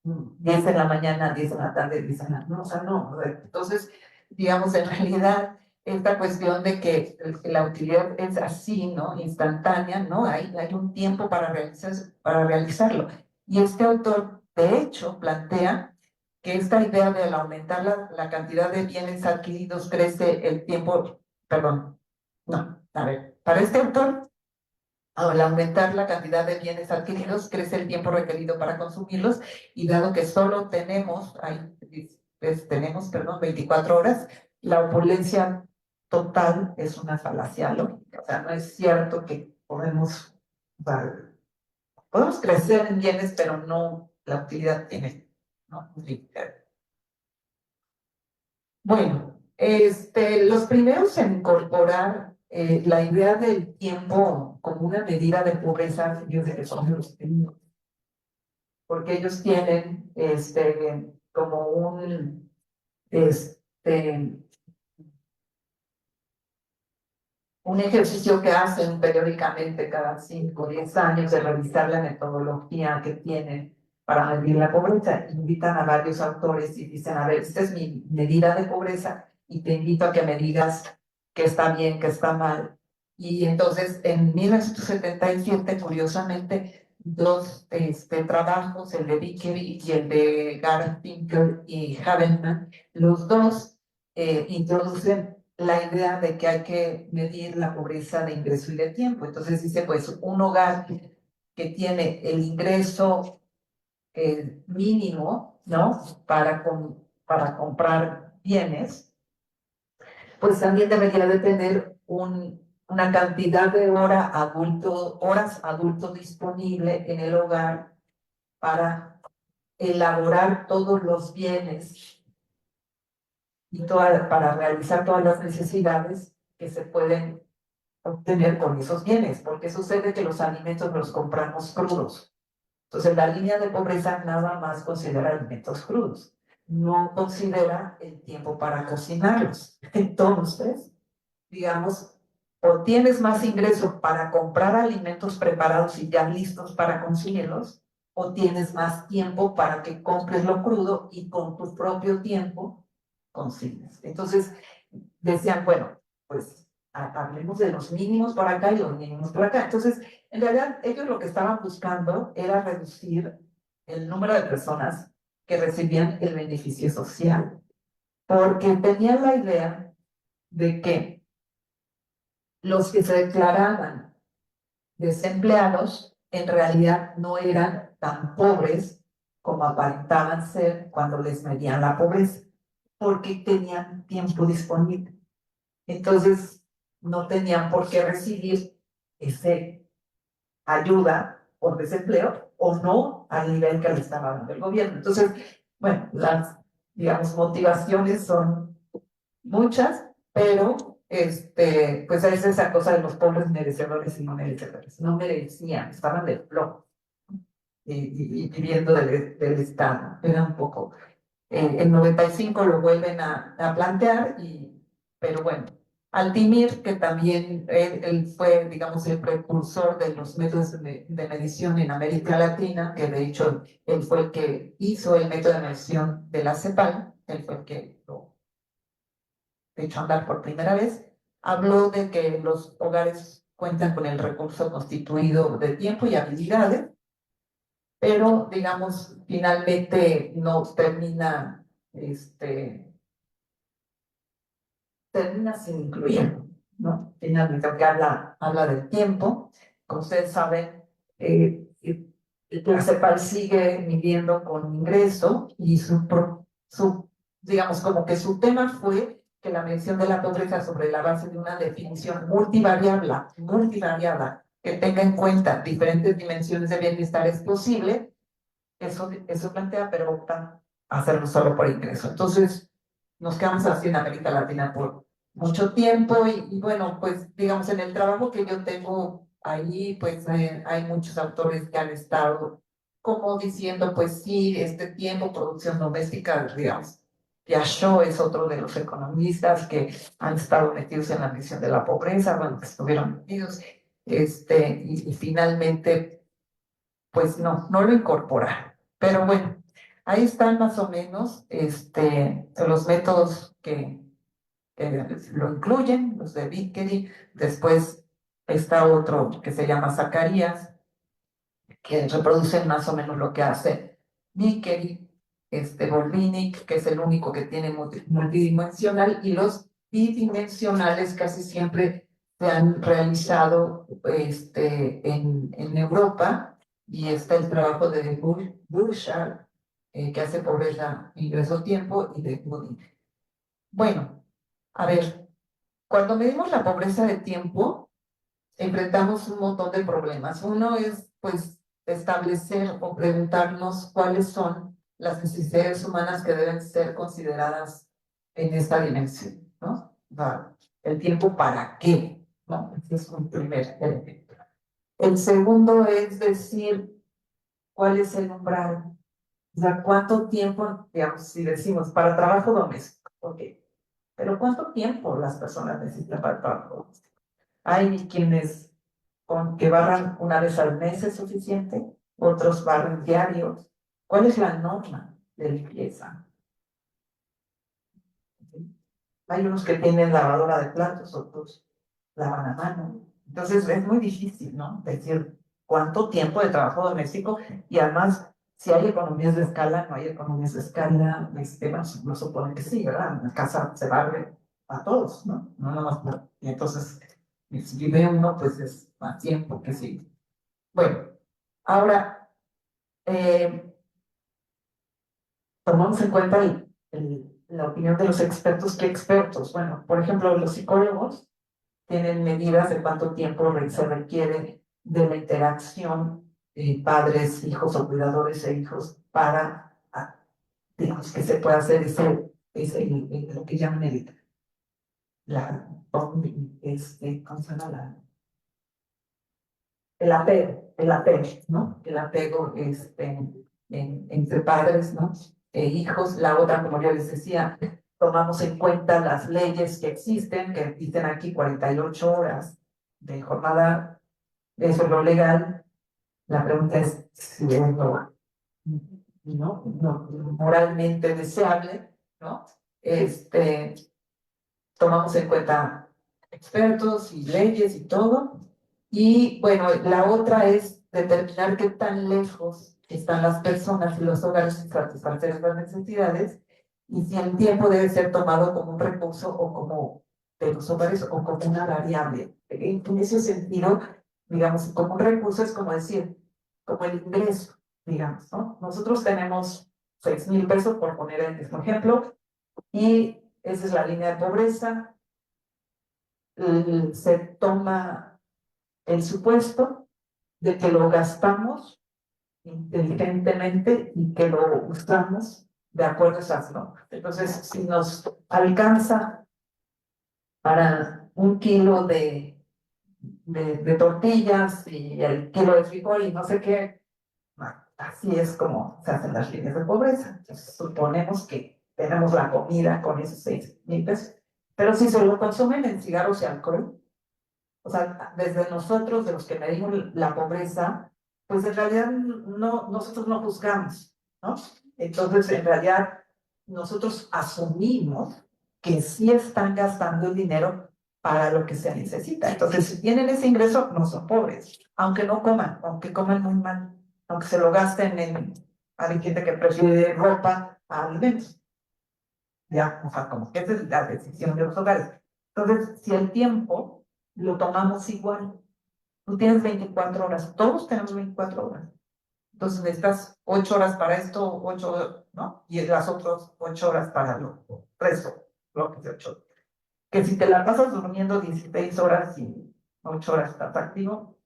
10 en la mañana, 10 en la tarde, 10 en la noche, o sea, no. Entonces, digamos, en realidad, esta cuestión de que la utilidad es así, ¿no? Instantánea, ¿no? Hay un tiempo para realizarlo. Y este autor, de hecho, plantea que esta idea de al aumentar la cantidad de bienes adquiridos crece el tiempo, perdón, no, a ver, para este autor, al aumentar la cantidad de bienes adquiridos, crece el tiempo requerido para consumirlos y dado que solo tenemos, perdón, 24 horas, la opulencia total es una falacia lógica. O sea, no es cierto que podemos crecer en bienes, pero no, la utilidad tiene, ¿no? Bueno, los primeros en incorporar la idea del tiempo como una medida de pobreza, yo sé que son los gringos, porque ellos tienen como este, un ejercicio que hacen periódicamente cada 5 o 10 años de revisar la metodología que tienen para medir la pobreza. Invitan a varios autores y dicen, a ver, esta es mi medida de pobreza y te invito a que me digas qué está bien, qué está mal. Y entonces, en 1977, curiosamente, dos trabajos, el de Vickery y el de Garfinkel y Habermas, los dos introducen la idea de que hay que medir la pobreza de ingreso y de tiempo. Entonces dice, pues, un hogar que tiene el ingreso mínimo, ¿no? Para comprar bienes, pues también debería de tener una cantidad de horas adulto disponible en el hogar para elaborar todos los bienes y para realizar todas las necesidades que se pueden obtener con esos bienes, porque sucede que los alimentos los compramos crudos. Entonces, la línea de pobreza nada más considera alimentos crudos, no considera el tiempo para cocinarlos. Entonces, digamos, o tienes más ingresos para comprar alimentos preparados y ya listos para consumirlos, o tienes más tiempo para que compres lo crudo y con tu propio tiempo consigues. Entonces, decían, bueno, pues hablemos de los mínimos por acá y los mínimos por acá. Entonces, en realidad, ellos lo que estaban buscando era reducir el número de personas que recibían el beneficio social, porque tenían la idea de que los que se declaraban desempleados en realidad no eran tan pobres como aparentaban ser cuando les medían la pobreza, porque tenían tiempo disponible. Entonces, no tenían por qué recibir ese ayuda por desempleo o no al nivel que le estaba dando el gobierno. Entonces, bueno, las, digamos, motivaciones son muchas, pero pues es esa cosa de los pobres merecedores y no merecedores. No merecían, estaban del flojo y viviendo del Estado. Era un poco. En 95 lo vuelven a plantear, pero bueno, Altimir, que también él fue, digamos, el precursor de los métodos de medición en América Latina, que de hecho él fue el que hizo el método de medición de la CEPAL, él fue el que lo echó a andar por primera vez, habló de que los hogares cuentan con el recurso constituido de tiempo y habilidades, pero digamos, finalmente no termina, termina sin incluir, ¿no? Finalmente, porque habla del tiempo, como ustedes saben, la CEPAL sigue midiendo con ingreso y digamos, como que su tema fue que la medición de la pobreza sobre la base de una definición multivariada, que tenga en cuenta diferentes dimensiones de bienestar es posible. Eso plantea, pero opta a hacerlo solo por ingreso. Entonces, nos quedamos así en América Latina por mucho tiempo y bueno, pues digamos, en el trabajo que yo tengo ahí, pues hay muchos autores que han estado como diciendo, pues sí, este tiempo, producción doméstica, digamos. Piaget es otro de los economistas que han estado metidos en la medición de la pobreza, bueno, que estuvieron metidos, y finalmente, pues no lo incorporaron. Pero bueno, ahí están más o menos los métodos que lo incluyen, los de Vickery. Después está otro que se llama Zacarías, que reproduce más o menos lo que hace Vickery, Volvinic, que es el único que tiene multidimensional, y los bidimensionales casi siempre se han realizado en Europa, y está el trabajo de Burchard, que hace pobreza, ingreso, tiempo, y de Moody. Bueno, a ver, cuando medimos la pobreza de tiempo, enfrentamos un montón de problemas. Uno es, pues, establecer o preguntarnos cuáles son las necesidades humanas que deben ser consideradas en esta dimensión, ¿no? El tiempo para qué, ¿no? Ese es un primer elemento. El segundo es decir, ¿cuál es el umbral? O sea, ¿cuánto tiempo, digamos, si decimos, para trabajo doméstico? Ok, pero ¿cuánto tiempo las personas necesitan para el trabajo doméstico? Hay quienes con que barran una vez al mes es suficiente, otros barren diarios. ¿Cuál es la norma de limpieza? Hay unos que tienen lavadora de platos, otros lavan a mano. Entonces es muy difícil, ¿no? Decir cuánto tiempo de trabajo doméstico y además si hay economías de escala, no hay economías de escala, no supone que sí, ¿verdad? En la casa se barre a todos, ¿no? No nada más. Y entonces, si vive uno, pues es más tiempo que sí. Bueno, ahora, tomamos en cuenta la opinión de los expertos. ¿Qué expertos? Bueno, por ejemplo, los psicólogos tienen medidas de cuánto tiempo se requiere de la interacción padres, hijos o cuidadores e hijos para, digamos, que se pueda hacer lo que llaman ¿cómo se llama? El apego, ¿no? El apego entre padres, ¿no? E hijos. La otra, como yo les decía, tomamos en cuenta las leyes que existen, que dicen aquí 48 horas de jornada, eso es lo legal. La pregunta es si es no, moralmente deseable, ¿no? Tomamos en cuenta expertos y leyes y todo. Y bueno, la otra es determinar qué tan lejos están las personas y los hogares para satisfacer las necesidades, y si el tiempo debe ser tomado como un recurso o como de los hogares o como una variable. En ese sentido, digamos, como un recurso es como decir, como el ingreso, digamos, ¿no? Nosotros tenemos 6,000 pesos, por poner el mismo ejemplo, y esa es la línea de pobreza. Se toma el supuesto de que lo gastamos inteligentemente y que lo usamos de acuerdo a esas normas. Entonces, si nos alcanza para 1 kilo de tortillas y el kilo de frijol y no sé qué, bueno, así es como se hacen las líneas de pobreza. Entonces, suponemos que tenemos la comida con esos 6,000 pesos. Pero si se lo consumen en cigarros y alcohol, o sea, desde nosotros, de los que medimos la pobreza, pues en realidad no, nosotros no juzgamos, ¿no? Entonces, en realidad, nosotros asumimos que sí están gastando el dinero para lo que se necesita. Entonces, si tienen ese ingreso, no son pobres, aunque no coman, aunque coman muy mal, aunque se lo gasten en, hay gente que prefiere ropa a alimentos. Ya, o sea, como que esa es la decisión de los hogares. Entonces, si el tiempo lo tomamos igual, tú tienes 24 horas, todos tenemos 24 horas. Entonces necesitas 8 horas para esto, 8, ¿no? Y las otras 8 horas para lo resto, bloques de 8. Que si te la pasas durmiendo 16 horas y 8 horas estás activo,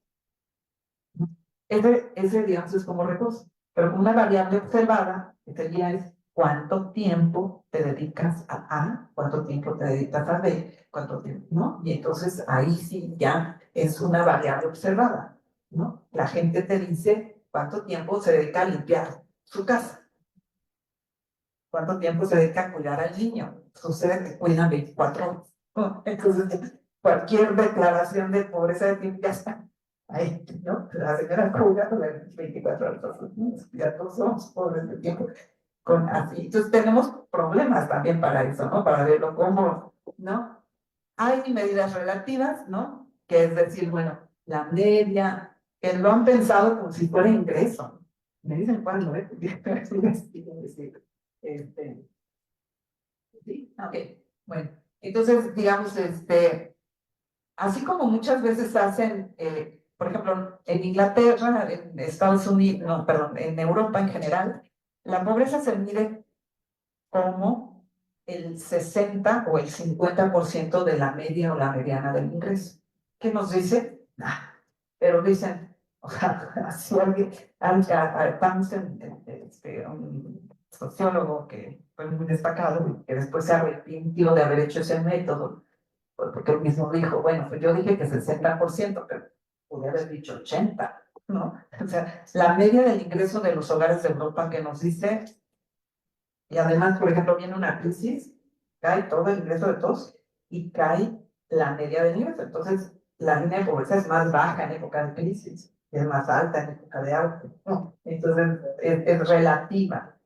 ese digamos, es como reposo. Pero una variable observada, que sería es cuánto tiempo te dedicas a A, cuánto tiempo te dedicas a B, cuánto tiempo, ¿no? Y entonces ahí sí ya es una variable observada, ¿no? La gente te dice cuánto tiempo se dedica a limpiar su casa, cuánto tiempo se dedica a cuidar al niño. Sucede que cuidan 24 horas, ¿no? Entonces, cualquier declaración de pobreza de tiempo ya está ahí, ¿no? La señora cuida las 24 horas, ya todos somos pobres de tiempo. Así. Entonces tenemos problemas también para eso, ¿no? Para verlo como, ¿no? Hay medidas relativas, ¿no? Que es decir, bueno, la media, que lo han pensado como si fuera ingreso. Me dicen cuándo, ¿eh? Este, sí, ok, bueno. Entonces, digamos, así como muchas veces hacen, por ejemplo, en Inglaterra, en Estados Unidos, no, perdón, en Europa en general, la pobreza se mide como el 60 o el 50% de la media o la mediana del ingreso. ¿Qué nos dice? Nada. Pero dicen, o sea, si alguien, un sociólogo que fue muy destacado y que después se arrepintió de haber hecho ese método, porque él mismo dijo, bueno, pues yo dije que 60%, pero pude haber dicho 80%, ¿no? O sea, la media del ingreso de los hogares de Europa que nos dice, y además, por ejemplo, viene una crisis, cae todo el ingreso de todos y cae la media del ingreso. Entonces, la línea de pobreza es más baja en época de crisis, es más alta en época de auge, ¿no? Entonces, es relativa.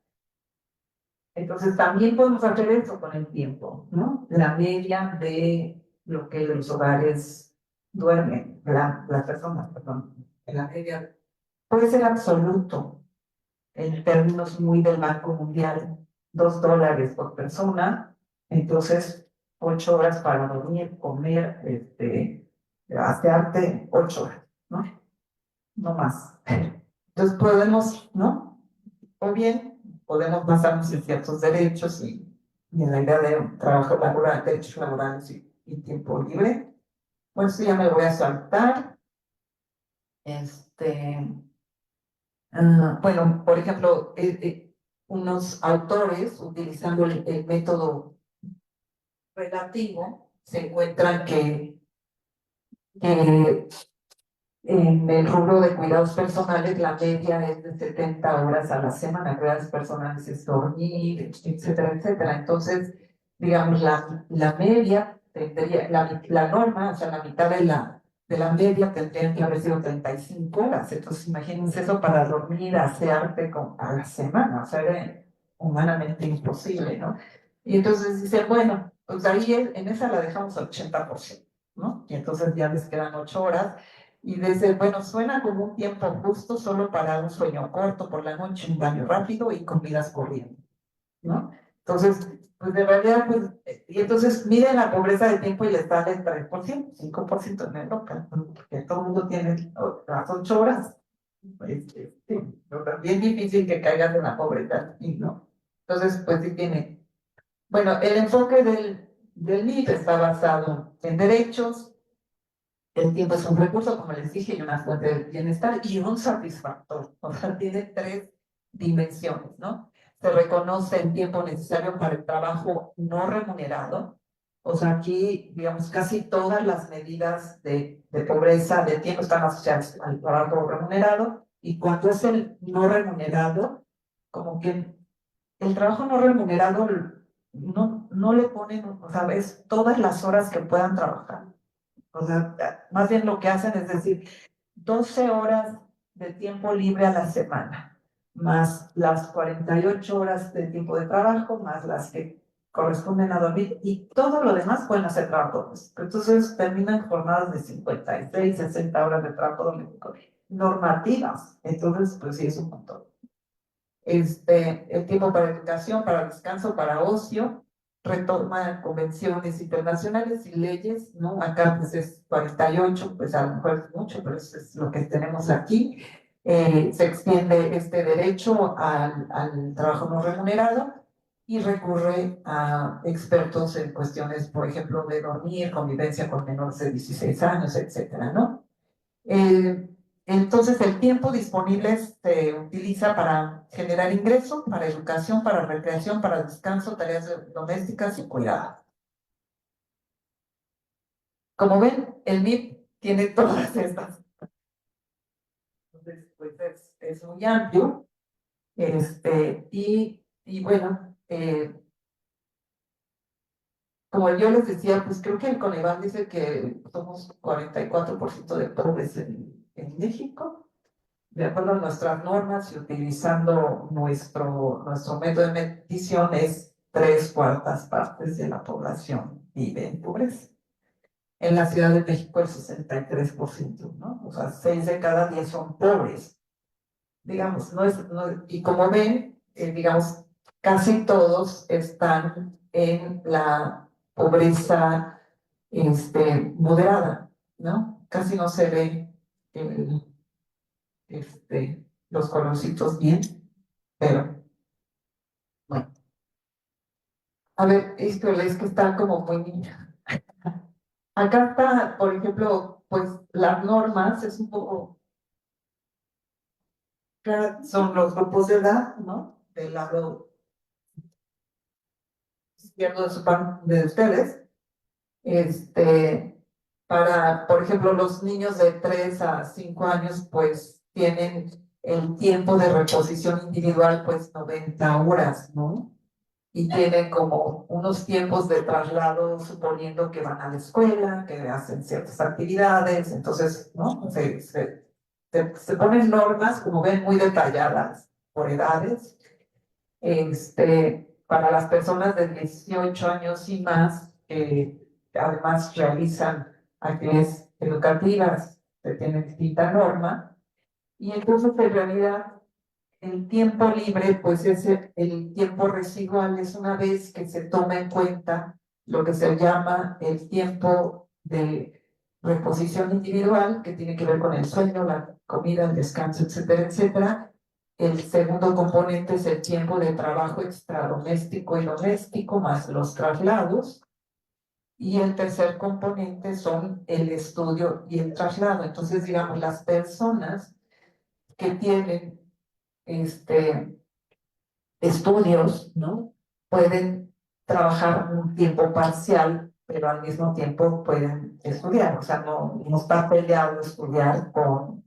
Entonces, también podemos hacer eso con el tiempo, ¿no? La media de lo que los hogares duermen, las personas, perdón, la media puede ser absoluto en términos muy del Banco Mundial, $2 por persona, entonces 8 horas para dormir, comer, asearte, 8 horas, ¿no? No más. Entonces podemos, ¿no? O bien podemos basarnos en ciertos derechos y en la idea de un trabajo laboral, derechos laborales y tiempo libre. Pues ya me voy a saltar. Bueno, por ejemplo, unos autores, utilizando el método relativo, se encuentran que en el rubro de cuidados personales la media es de 70 horas a la semana. Cuidados personales es dormir, etcétera, etcétera. Entonces, digamos, la media tendría, la norma, o sea, la mitad de la media tendrían que haber sido 35 horas. Entonces, imagínense eso para dormir, asearte a la semana. O sea, era humanamente imposible, ¿no? Y entonces dice, bueno, pues ahí en esa la dejamos al 80%, ¿no? Y entonces ya les quedan 8 horas. Y dice, bueno, suena como un tiempo justo solo para un sueño corto por la noche, un baño rápido y comidas corriendo, ¿no? Entonces, pues de realidad, pues, y entonces miden la pobreza de tiempo y les sale el 3%, 5% en Europa, ¿no? Porque todo el mundo tiene las 8 horas. Sí, pero también difícil que caigas en la pobreza, ¿sí? ¿No? Entonces, pues sí tiene. Bueno, el enfoque del MIT está basado en derechos. El tiempo es un recurso, como les dije, y una fuente de bienestar y un satisfactor. O sea, tiene 3 dimensiones, ¿no? Se reconoce el tiempo necesario para el trabajo no remunerado. O sea, aquí, digamos, casi todas las medidas de pobreza de tiempo están asociadas al trabajo remunerado. Y cuando es el no remunerado, como que el trabajo no remunerado no le ponen, o sea, es todas las horas que puedan trabajar. O sea, más bien lo que hacen es decir, 12 horas de tiempo libre a la semana, más las 48 horas de tiempo de trabajo, más las que corresponden a dormir, y todo lo demás pueden hacer trabajo doméstico. Entonces terminan jornadas de 56, 60 horas de trabajo doméstico normativas. Entonces, pues sí, es un montón. El tiempo para educación, para descanso, para ocio, retoma convenciones internacionales y leyes, ¿no? Acá pues es 48, pues a lo mejor es mucho, pero eso es lo que tenemos aquí. Se extiende este derecho al trabajo no remunerado y recurre a expertos en cuestiones, por ejemplo, de dormir, convivencia con menores de 16 años, etcétera, ¿no? Eh, entonces, el tiempo disponible se utiliza para generar ingresos, para educación, para recreación, para descanso, tareas domésticas y cuidado. Como ven, el MIP tiene todas estas. Entonces, pues es muy amplio. Y bueno, como yo les decía, pues creo que el Coneval dice que somos 44% de pobres en México. De acuerdo a nuestras normas y utilizando nuestro método de medición, es 3/4 de la población vive en pobreza. En la Ciudad de México el 63%, ¿no? O sea, 6 de cada 10 son pobres. Digamos, y como ven, digamos, casi todos están en la pobreza moderada, ¿no? Casi no se ve el los colorcitos bien, pero bueno. A ver, esto es que está como muy... Acá está, por ejemplo, pues las normas, es un poco... Son los grupos de edad, ¿no? Del lado izquierdo de ustedes. Este, por ejemplo, los niños de 3 a 5 años, pues tienen el tiempo de reposición individual, pues 90 horas, ¿no? Y tienen como unos tiempos de traslado, suponiendo que van a la escuela, que hacen ciertas actividades, entonces, ¿no? Se ponen normas, como ven, muy detalladas por edades. Para las personas de 18 años y más, que además realizan actividades educativas, se tiene distinta norma, y entonces en realidad el tiempo libre, pues es el tiempo residual, es una vez que se toma en cuenta lo que se llama el tiempo de reposición individual, que tiene que ver con el sueño, la comida, el descanso, etcétera, etcétera. El segundo componente es el tiempo de trabajo extradoméstico y doméstico, más los traslados. Y el tercer componente son el estudio y el traslado. Entonces, digamos, las personas que tienen estudios, ¿no? Pueden trabajar un tiempo parcial, pero al mismo tiempo pueden estudiar. O sea, no está peleado estudiar con,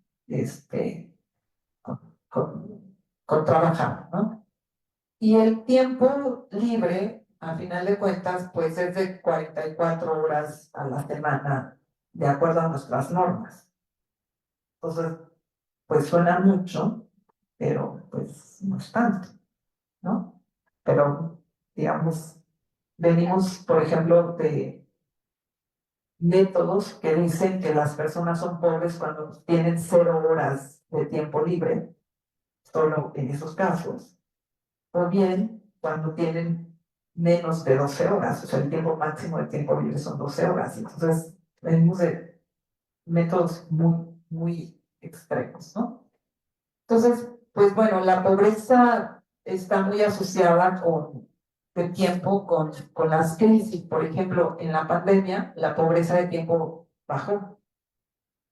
con trabajar, ¿no? Y el tiempo libre, a final de cuentas, pues es de 44 horas a la semana, de acuerdo a nuestras normas. Entonces, pues suena mucho, pero pues no es tanto, ¿no? Pero, digamos, venimos, por ejemplo, métodos que dicen que las personas son pobres cuando tienen 0 horas de tiempo libre, solo en esos casos, o bien cuando tienen menos de 12 horas, o sea, el tiempo máximo de tiempo libre son 12 horas. Entonces, venimos de métodos muy extremos, ¿no? Entonces, pues bueno, la pobreza está muy asociada con el tiempo, con las crisis. Por ejemplo, en la pandemia, la pobreza de tiempo bajó,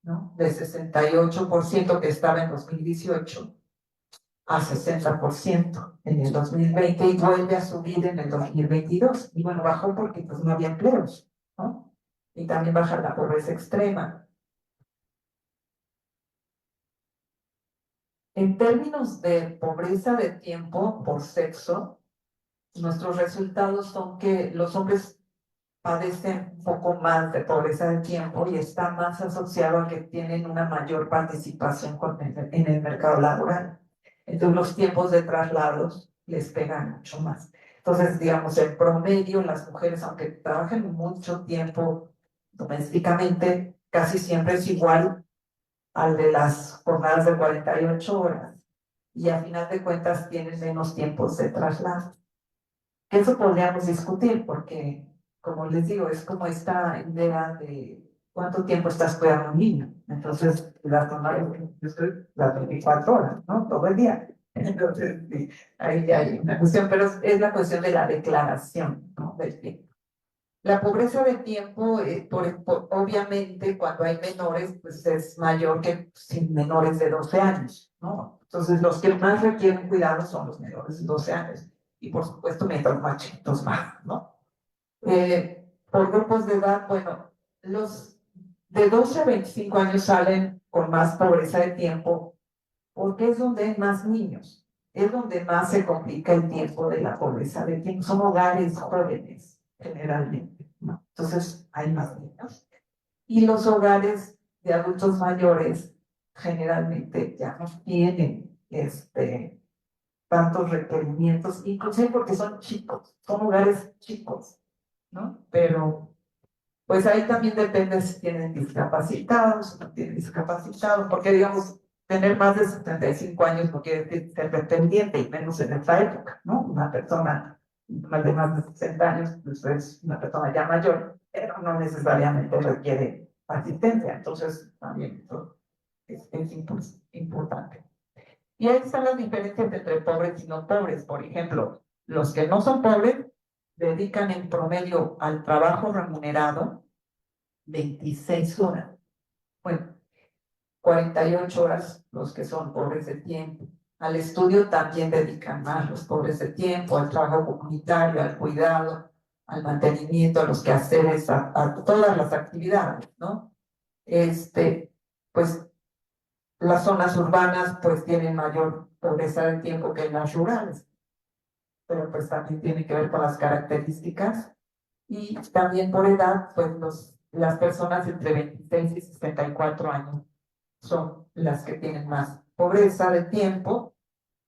¿no? De 68% que estaba en 2018 a 60% en el 2020 y vuelve a subir en el 2022. Y bueno, bajó porque pues no había empleos, ¿no? Y también baja la pobreza extrema. En términos de pobreza de tiempo por sexo, nuestros resultados son que los hombres padecen un poco más de pobreza de tiempo y está más asociado a que tienen una mayor participación en el mercado laboral. Entonces los tiempos de traslados les pegan mucho más. Entonces, digamos, en promedio, las mujeres, aunque trabajen mucho tiempo domésticamente, casi siempre es igual al de las jornadas de 48 horas. Y a final de cuentas tienen menos tiempos de traslado. Eso podríamos discutir porque, como les digo, es como esta idea de cuánto tiempo estás cuidando a un niño. Entonces, las jornadas, yo estoy las 24 horas, ¿no? Todo el día. Entonces, sí, ahí ya hay una cuestión, pero es la cuestión de la declaración, ¿no? Del tiempo. La pobreza de tiempo, obviamente, cuando hay menores, pues es mayor que sin menores de 12 años, ¿no? Entonces, los que más requieren cuidado son los menores de 12 años. Y por supuesto, mientras más chiquitos más, ¿no? Por grupos de edad, bueno, los de 12 a 25 años salen con más pobreza de tiempo porque es donde hay más niños, es donde más se complica el tiempo de la pobreza de tiempo. Son hogares jóvenes, generalmente, ¿no? Entonces hay más niños. Y los hogares de adultos mayores generalmente ya no tienen tantos requerimientos, inclusive porque son chicos, son hogares chicos, ¿no? Pero pues ahí también depende si tienen discapacitados o no tienen discapacitados, porque digamos, tener más de 75 años no quiere decir ser dependiente, y menos en esta época, ¿no? Una persona de más de 60 años, pues es una persona ya mayor, pero no necesariamente requiere asistencia, entonces también eso es importante. Y ahí están las diferencias entre pobres y no pobres. Por ejemplo, los que no son pobres dedican en promedio al trabajo remunerado 26 horas. Bueno, 48 horas los que son pobres de tiempo. Al estudio también dedican más los pobres de tiempo, al trabajo comunitario, al cuidado, al mantenimiento, a los quehaceres, a todas las actividades, ¿no? Pues las zonas urbanas pues tienen mayor pobreza de tiempo que las rurales, pero pues también tiene que ver con las características y también por edad, pues las personas entre 26 y 64 años son las que tienen más pobreza de tiempo,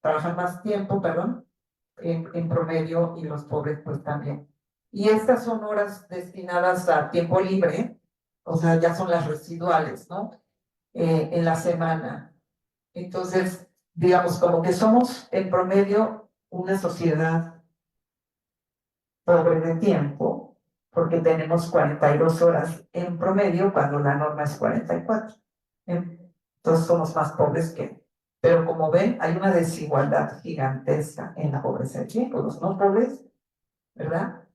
trabajan más tiempo, perdón, en promedio y los pobres pues también. Y estas son horas destinadas a tiempo libre, o sea, ya son las residuales, ¿no? En la semana. Entonces, digamos, como que somos en promedio una sociedad pobre de tiempo, porque tenemos 42 horas en promedio cuando la norma es 44. Entonces somos más pobres que... Pero como ven, hay una desigualdad gigantesca en la pobreza de tiempo. Los no pobres, ¿verdad?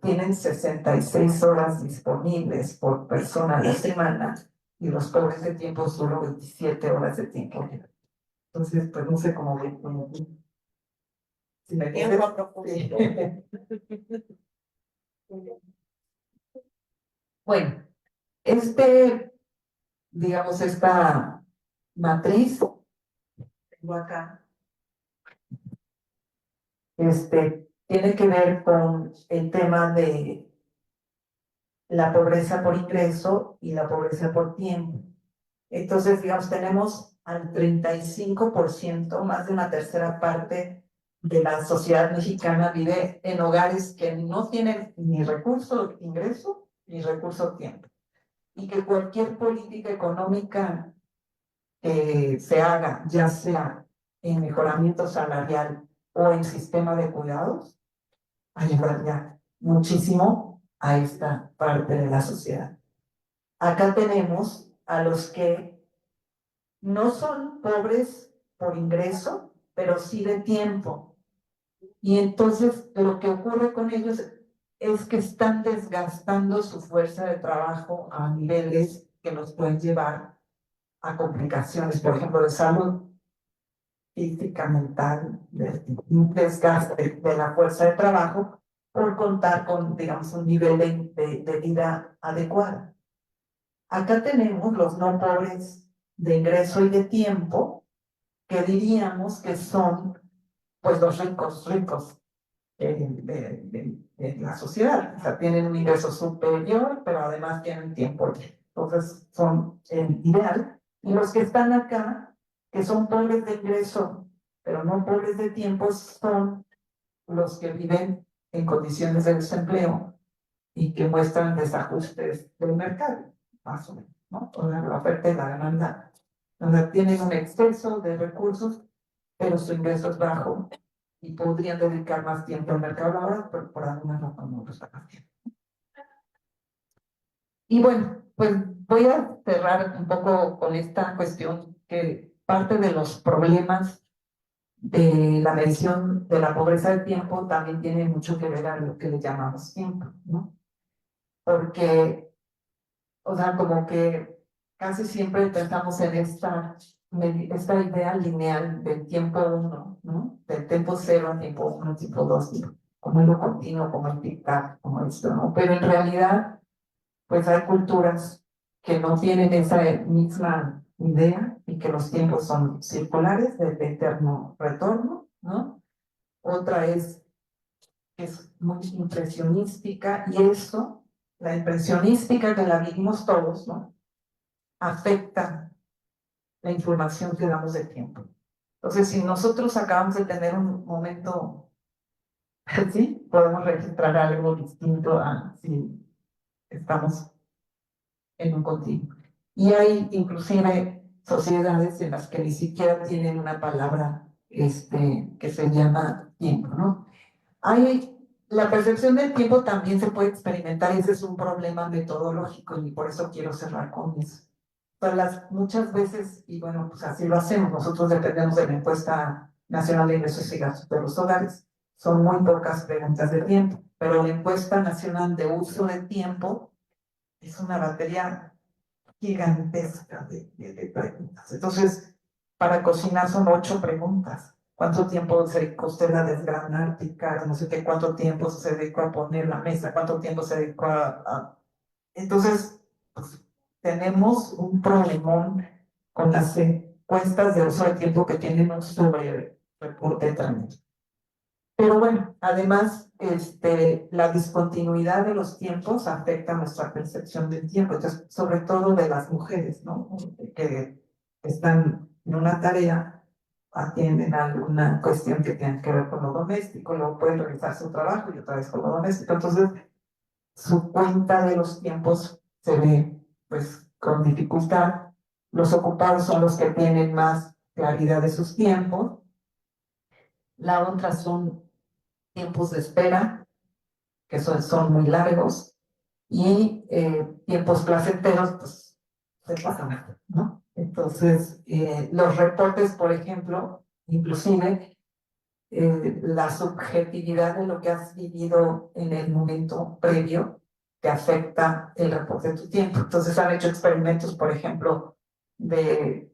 Tienen 66 horas disponibles por persona a la semana y los pobres de tiempo solo 27 horas de tiempo. Entonces, pues no sé cómo ven. Si me Tiempo a propósito. Bueno, digamos, esta matriz, tengo acá, tiene que ver con el tema de la pobreza por ingreso y la pobreza por tiempo. Entonces, digamos, tenemos al 35%, más de una tercera parte de la sociedad mexicana vive en hogares que no tienen ni recurso, ingreso, mi recurso tiempo. Y que cualquier política económica que se haga, ya sea en mejoramiento salarial o en sistema de cuidados, ayudaría muchísimo a esta parte de la sociedad. Acá tenemos a los que no son pobres por ingreso, pero sí de tiempo. Y entonces lo que ocurre con ellos es que están desgastando su fuerza de trabajo a niveles que los pueden llevar a complicaciones, por ejemplo, de salud física, mental, un desgaste de la fuerza de trabajo por contar con, digamos, un nivel de vida adecuado. Acá tenemos los no pobres de ingreso y de tiempo, que diríamos que son, pues, los ricos de la sociedad. O sea, tienen un ingreso superior, pero además tienen tiempo. Entonces, son el ideal. Y los que están acá, que son pobres de ingreso, pero no pobres de tiempo, son los que viven en condiciones de desempleo y que muestran desajustes del mercado, más o menos, ¿no? O sea, la oferta y la demanda. O sea, tienen un exceso de recursos, pero su ingreso es bajo y podrían dedicar más tiempo al mercado laboral, pero por alguna razón no lo están haciendo. Y bueno, pues voy a cerrar un poco con esta cuestión que parte de los problemas de la medición de la pobreza del tiempo también tiene mucho que ver a lo que le llamamos tiempo, ¿no? Porque, o sea, como que casi siempre pensamos en esta idea lineal del tiempo uno, ¿no? Del tiempo cero al tiempo uno, tiempo dos, como lo continuo, como el tic-tac, como esto, ¿no? Pero en realidad, pues hay culturas que no tienen esa misma idea y que los tiempos son circulares, de eterno retorno, ¿no? Otra es que es muy impresionística y eso, la impresionística que la vivimos todos, ¿no? Afecta la información que damos del tiempo. Entonces, si nosotros acabamos de tener un momento así, podemos registrar algo distinto a si estamos en un continuo. Y hay inclusive sociedades en las que ni siquiera tienen una palabra que se llama tiempo, ¿no? La percepción del tiempo también se puede experimentar y ese es un problema metodológico y por eso quiero cerrar con eso. Pues muchas veces, y bueno, pues así lo hacemos, nosotros dependemos de la encuesta nacional de ingresos y gastos de los hogares, son muy pocas preguntas de tiempo, pero la encuesta nacional de uso de tiempo es una batería gigantesca de preguntas. Entonces, para cocinar son 8 preguntas. ¿Cuánto tiempo se dedicó usted a desgranar, picar, no sé qué? ¿Cuánto tiempo se dedicó a poner la mesa? ¿Cuánto tiempo se dedicó Entonces, pues, tenemos un problemón con las encuestas de uso de tiempo que tienen un sobre reporte tremendo. Pero bueno, además, la discontinuidad de los tiempos afecta nuestra percepción del tiempo, entonces, sobre todo de las mujeres, ¿no? Que están en una tarea, atienden a alguna cuestión que tiene que ver con lo doméstico, luego pueden realizar su trabajo y otra vez con lo doméstico, entonces su cuenta de los tiempos se ve, pues, con dificultad. Los ocupados son los que tienen más claridad de sus tiempos. La otra son tiempos de espera, que son muy largos, y tiempos placenteros, pues se pasan, ¿no? Entonces, los reportes, por ejemplo, inclusive la subjetividad de lo que has vivido en el momento previo te afecta el reporte de tu tiempo. Entonces, han hecho experimentos, por ejemplo, de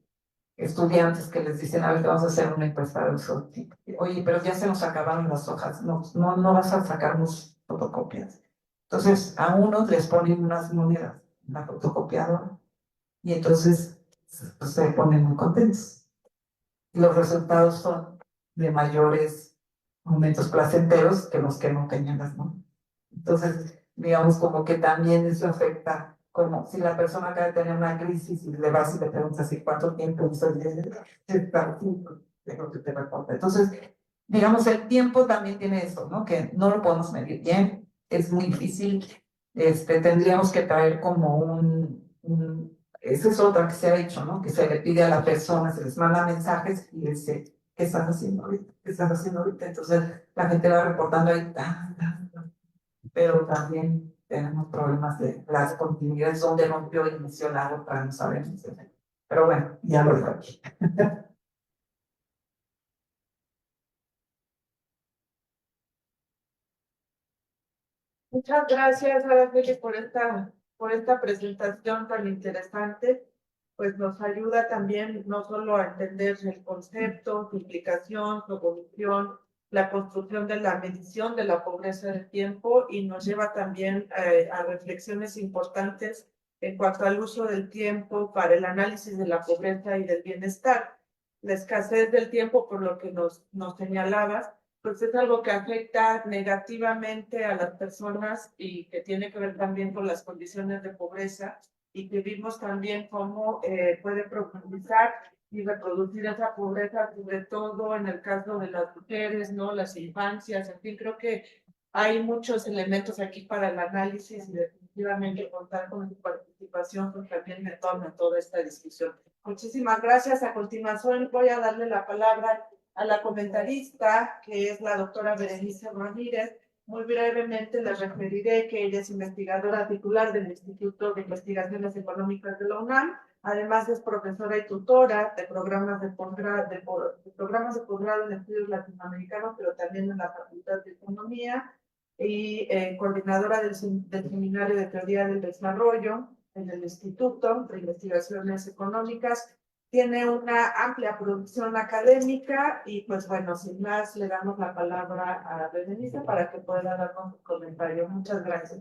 estudiantes que les dicen, a ver, vamos a hacer una encuesta de uso. Oye, pero ya se nos acabaron las hojas, no vas a sacarnos fotocopias. Entonces, a unos les ponen unas monedas en la fotocopiadora y entonces pues, se ponen muy contentos. Y los resultados son de mayores momentos placenteros que los que no tenían las monedas. Entonces, digamos como que también eso afecta, como si la persona acaba de tener una crisis y le vas y le preguntas así cuánto tiempo hizo el de lo que te reporta. Entonces, digamos, el tiempo también tiene eso, ¿no? Que no lo podemos medir bien, es muy difícil tendríamos que traer como esa es otra que se ha hecho, ¿no? Que se le pide a la persona, se les manda mensajes y dice, ¿qué estás haciendo ahorita? ¿Qué estás haciendo ahorita? Entonces la gente va reportando ahí, pero también tenemos problemas de las continuidades, donde rompió y inició la otra, no sabemos. Pero bueno, ya lo dejo aquí. Muchas gracias, Araceli, por esta presentación tan interesante. Pues nos ayuda también no solo a entender el concepto, su implicación, su evolución, la construcción de la medición de la pobreza del tiempo y nos lleva también a reflexiones importantes en cuanto al uso del tiempo para el análisis de la pobreza y del bienestar. La escasez del tiempo, por lo que nos señalabas, pues es algo que afecta negativamente a las personas y que tiene que ver también con las condiciones de pobreza y que vimos también cómo puede profundizar y reproducir esa pobreza, sobre todo en el caso de las mujeres, ¿no? Las infancias, en fin, creo que hay muchos elementos aquí para el análisis y definitivamente contar con su participación, pues también me toma toda esta discusión. Muchísimas gracias. A continuación voy a darle la palabra a la comentarista, que es la doctora Berenice Ramírez. Muy brevemente les referiré que ella es investigadora titular del Instituto de Investigaciones Económicas de la UNAM. Además es profesora y tutora de programas de posgrado en estudios latinoamericanos, pero también en la Facultad de Economía, y coordinadora del Seminario de Teoría del Desarrollo en el Instituto de Investigaciones Económicas. Tiene una amplia producción académica y pues bueno, sin más le damos la palabra a Berenice para que pueda darnos un comentario. Muchas gracias.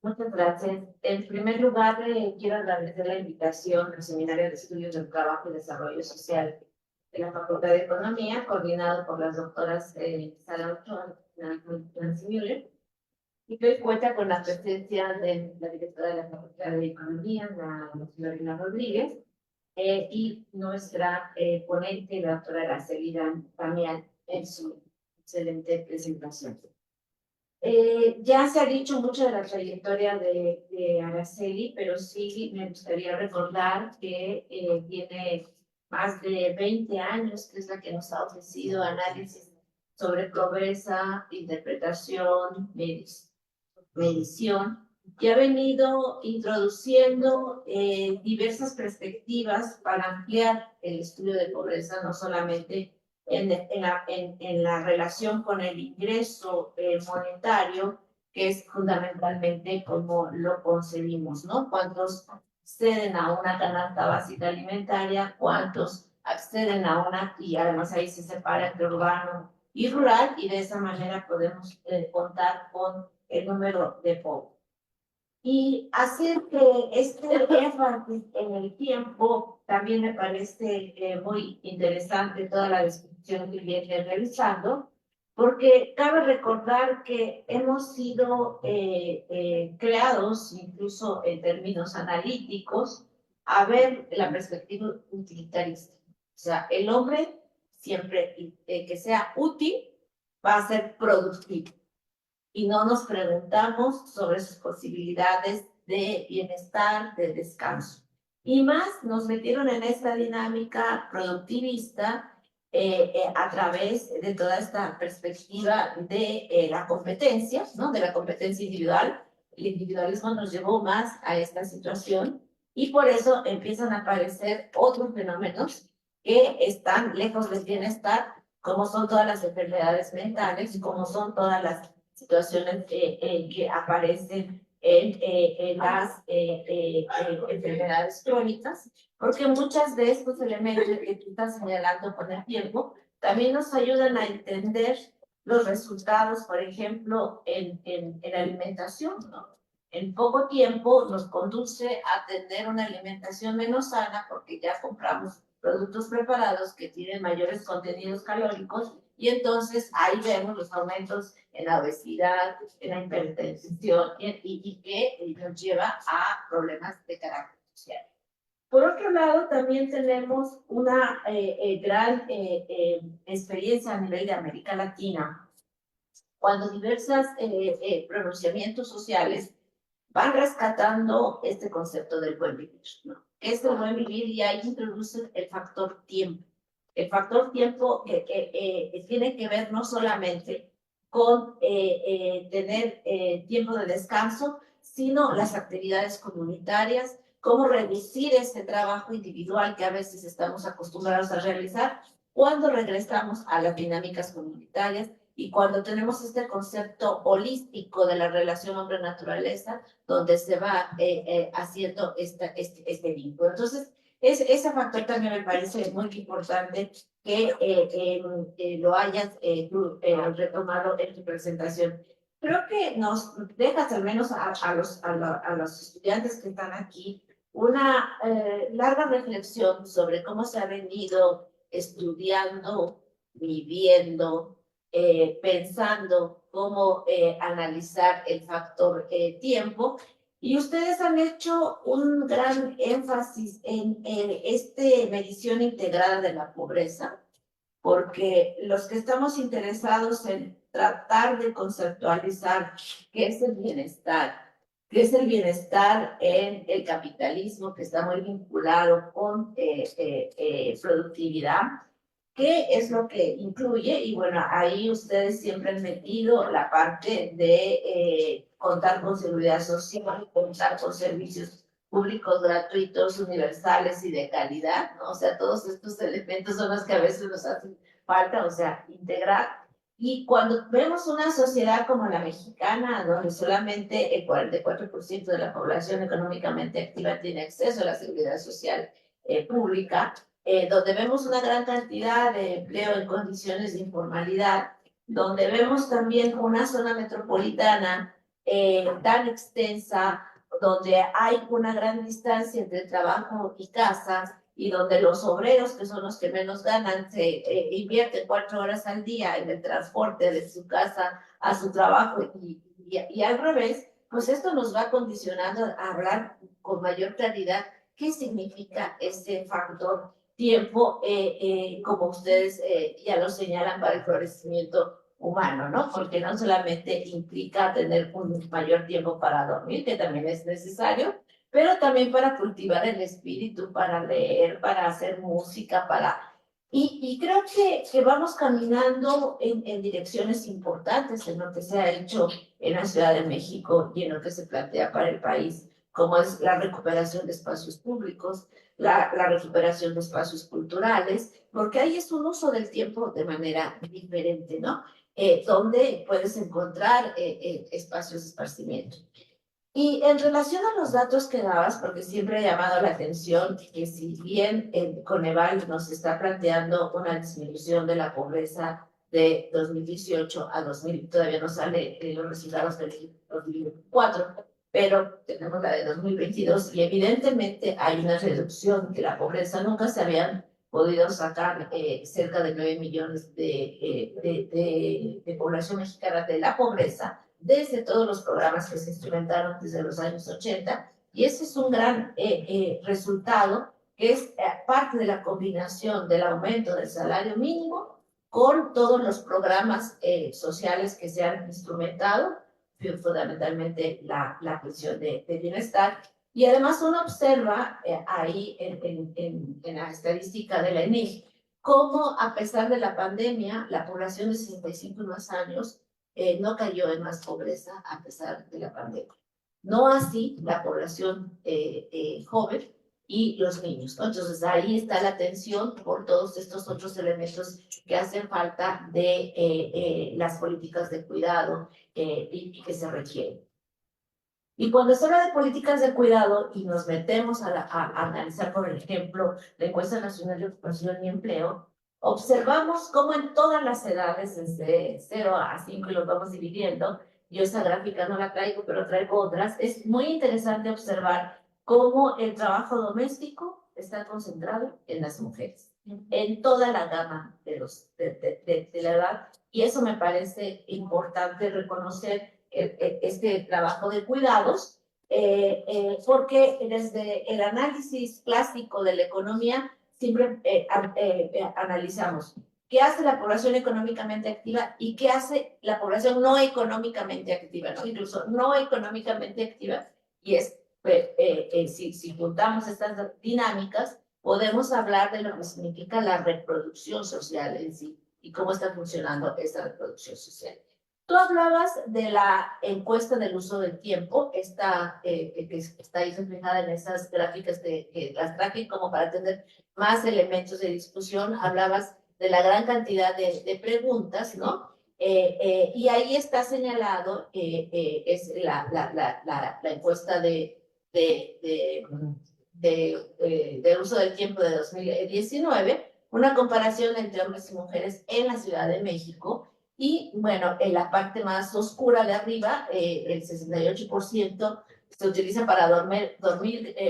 Muchas gracias. En primer lugar, quiero agradecer la invitación al Seminario de Estudios del Trabajo y Desarrollo Social de la Facultad de Economía, coordinado por las doctoras Sara Ochoa y Nancy Müller, y que hoy cuenta con la presencia de la directora de la Facultad de Economía, la señora Elena Rodríguez, y nuestra ponente, la doctora Araceli Damián, en su excelente presentación. Ya se ha dicho mucho de la trayectoria de Araceli, pero sí me gustaría recordar que tiene más de 20 años, que es la que nos ha ofrecido análisis sobre pobreza, interpretación, medición, y ha venido introduciendo diversas perspectivas para ampliar el estudio de pobreza, no solamente en la relación con el ingreso monetario, que es fundamentalmente como lo concebimos, ¿no? ¿Cuántos acceden a una canasta básica alimentaria? ¿Cuántos acceden a una? Y además ahí se separa entre urbano y rural, y de esa manera podemos contar con el número de pobres. Y hacer que este énfasis en el tiempo también me parece muy interesante toda la descripción que viene realizando, porque cabe recordar que hemos sido creados, incluso en términos analíticos, a ver la perspectiva utilitarista. O sea, el hombre siempre que sea útil va a ser productivo. Y no nos preguntamos sobre sus posibilidades de bienestar, de descanso. Y más nos metieron en esta dinámica productivista a través de toda esta perspectiva de la competencia, ¿no? De la competencia individual. El individualismo nos llevó más a esta situación y por eso empiezan a aparecer otros fenómenos que están lejos del bienestar, como son todas las enfermedades mentales, como son todas las situaciones que aparecen en las enfermedades crónicas, porque muchas de estos elementos que tú estás señalando con el tiempo también nos ayudan a entender los resultados, por ejemplo, en la alimentación, ¿no? En poco tiempo nos conduce a tener una alimentación menos sana porque ya compramos productos preparados que tienen mayores contenidos calóricos y entonces ahí vemos los aumentos en la obesidad, en la hipertensión y que nos lleva a problemas de carácter social. Por otro lado, también tenemos una gran experiencia a nivel de América Latina, cuando diversas pronunciamientos sociales van rescatando este concepto del buen vivir, ¿no? Es el buen vivir y ahí introducen el factor tiempo. El factor tiempo tiene que ver no solamente con tener tiempo de descanso, sino las actividades comunitarias, cómo reducir este trabajo individual que a veces estamos acostumbrados a realizar cuando regresamos a las dinámicas comunitarias y cuando tenemos este concepto holístico de la relación hombre-naturaleza, donde se va haciendo este vínculo. Entonces, ese factor también me parece muy importante que lo hayas retomado en tu presentación. Creo que nos dejas, al menos a los estudiantes que están aquí, una larga reflexión sobre cómo se ha venido estudiando, viviendo, pensando cómo analizar el factor tiempo. Y ustedes han hecho un gran énfasis en esta medición integrada de la pobreza, porque los que estamos interesados en tratar de conceptualizar qué es el bienestar en el capitalismo, que está muy vinculado con productividad, qué es lo que incluye, y bueno, ahí ustedes siempre han metido la parte de contar con seguridad social, contar con servicios públicos gratuitos, universales y de calidad, ¿no? O sea, todos estos elementos son los que a veces nos hacen falta, o sea, integrar. Y cuando vemos una sociedad como la mexicana, donde solamente el 44% de la población económicamente activa tiene acceso a la seguridad social pública, donde vemos una gran cantidad de empleo en condiciones de informalidad, donde vemos también una zona metropolitana tan extensa, donde hay una gran distancia entre trabajo y casa, y donde los obreros, que son los que menos ganan, se invierten 4 horas al día en el transporte de su casa a su trabajo, y al revés, pues esto nos va condicionando a hablar con mayor claridad qué significa este factor tiempo, como ustedes ya lo señalan, para el florecimiento humano, ¿no? Porque no solamente implica tener un mayor tiempo para dormir, que también es necesario, pero también para cultivar el espíritu, para leer, para hacer música, y creo que vamos caminando en direcciones importantes en lo que se ha hecho en la Ciudad de México y en lo que se plantea para el país, como es la recuperación de espacios públicos, la recuperación de espacios culturales, porque ahí es un uso del tiempo de manera diferente, ¿no? Donde puedes encontrar espacios de esparcimiento. Y en relación a los datos que dabas, porque siempre ha llamado la atención que si bien el Coneval nos está planteando una disminución de la pobreza de 2018 a 2000, todavía no sale los resultados del 2004, pero tenemos la de 2022 y evidentemente hay una reducción de la pobreza. Nunca se habían podido sacar cerca de 9 millones de población mexicana de la pobreza desde todos los programas que se instrumentaron desde los años 80, y ese es un gran resultado, que es parte de la combinación del aumento del salario mínimo con todos los programas sociales que se han instrumentado, fundamentalmente la pensión de bienestar. Y además uno observa ahí en la estadística de la ENEGI cómo, a pesar de la pandemia, la población de 65 y más años no cayó en más pobreza a pesar de la pandemia. No así la población joven y los niños, ¿no? Entonces ahí está la atención por todos estos otros elementos que hacen falta de las políticas de cuidado y que se requieren. Y cuando se habla de políticas de cuidado y nos metemos a analizar, por ejemplo, la encuesta nacional de ocupación y empleo, observamos cómo en todas las edades, desde 0 a 5, y los vamos dividiendo, yo esa gráfica no la traigo, pero traigo otras, es muy interesante observar cómo el trabajo doméstico está concentrado en las mujeres, en toda la gama de la edad, y eso me parece importante reconocer este trabajo de cuidados, porque desde el análisis clásico de la economía siempre analizamos qué hace la población económicamente activa y qué hace la población no económicamente activa, ¿no? Incluso no económicamente activa, y es, si juntamos estas dinámicas, podemos hablar de lo que significa la reproducción social en sí y cómo está funcionando esta reproducción social. Tú hablabas de la encuesta del uso del tiempo, que está ahí reflejada en esas gráficas que las traje como para tener más elementos de discusión. Hablabas de la gran cantidad de preguntas, ¿no? Y ahí está señalado, es la encuesta del uso del tiempo de 2019, una comparación entre hombres y mujeres en la Ciudad de México. Y bueno, en la parte más oscura de arriba, el 68% se utiliza para dormir,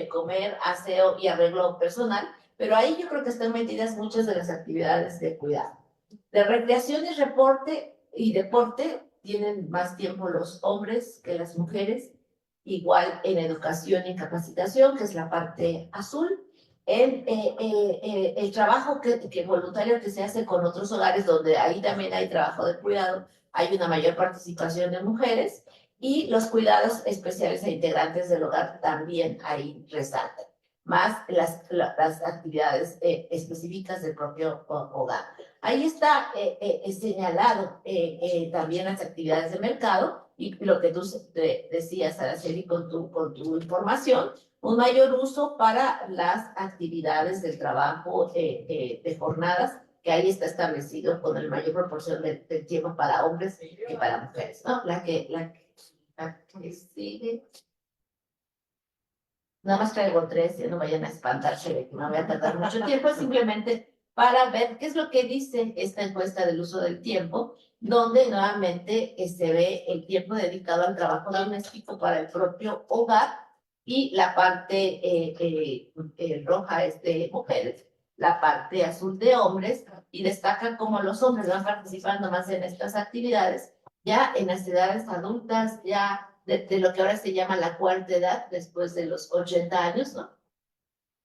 comer, aseo y arreglo personal, pero ahí yo creo que están metidas muchas de las actividades de cuidado. De recreación y deporte tienen más tiempo los hombres que las mujeres, igual en educación y capacitación, que es la parte azul. El trabajo voluntario que se hace con otros hogares, donde ahí también hay trabajo de cuidado, hay una mayor participación de mujeres, y los cuidados especiales a integrantes del hogar también ahí resaltan, más las actividades específicas del propio hogar. Ahí está señalado también las actividades de mercado y lo que tú decías, Araceli, con tu información, un mayor uso para las actividades del trabajo de jornadas, que ahí está establecido con la mayor proporción del tiempo para hombres que para mujeres, ¿no? La que sigue. Nada más traigo 3, no vayan a espantarse de que me voy a tardar mucho tiempo, es simplemente para ver qué es lo que dice esta encuesta del uso del tiempo, donde nuevamente se ve el tiempo dedicado al trabajo doméstico para el propio hogar, y la parte roja es de mujeres, la parte azul de hombres, y destacan cómo los hombres van participando más en estas actividades, ya en las edades adultas, ya de lo que ahora se llama la cuarta edad, después de los 80 años, ¿no?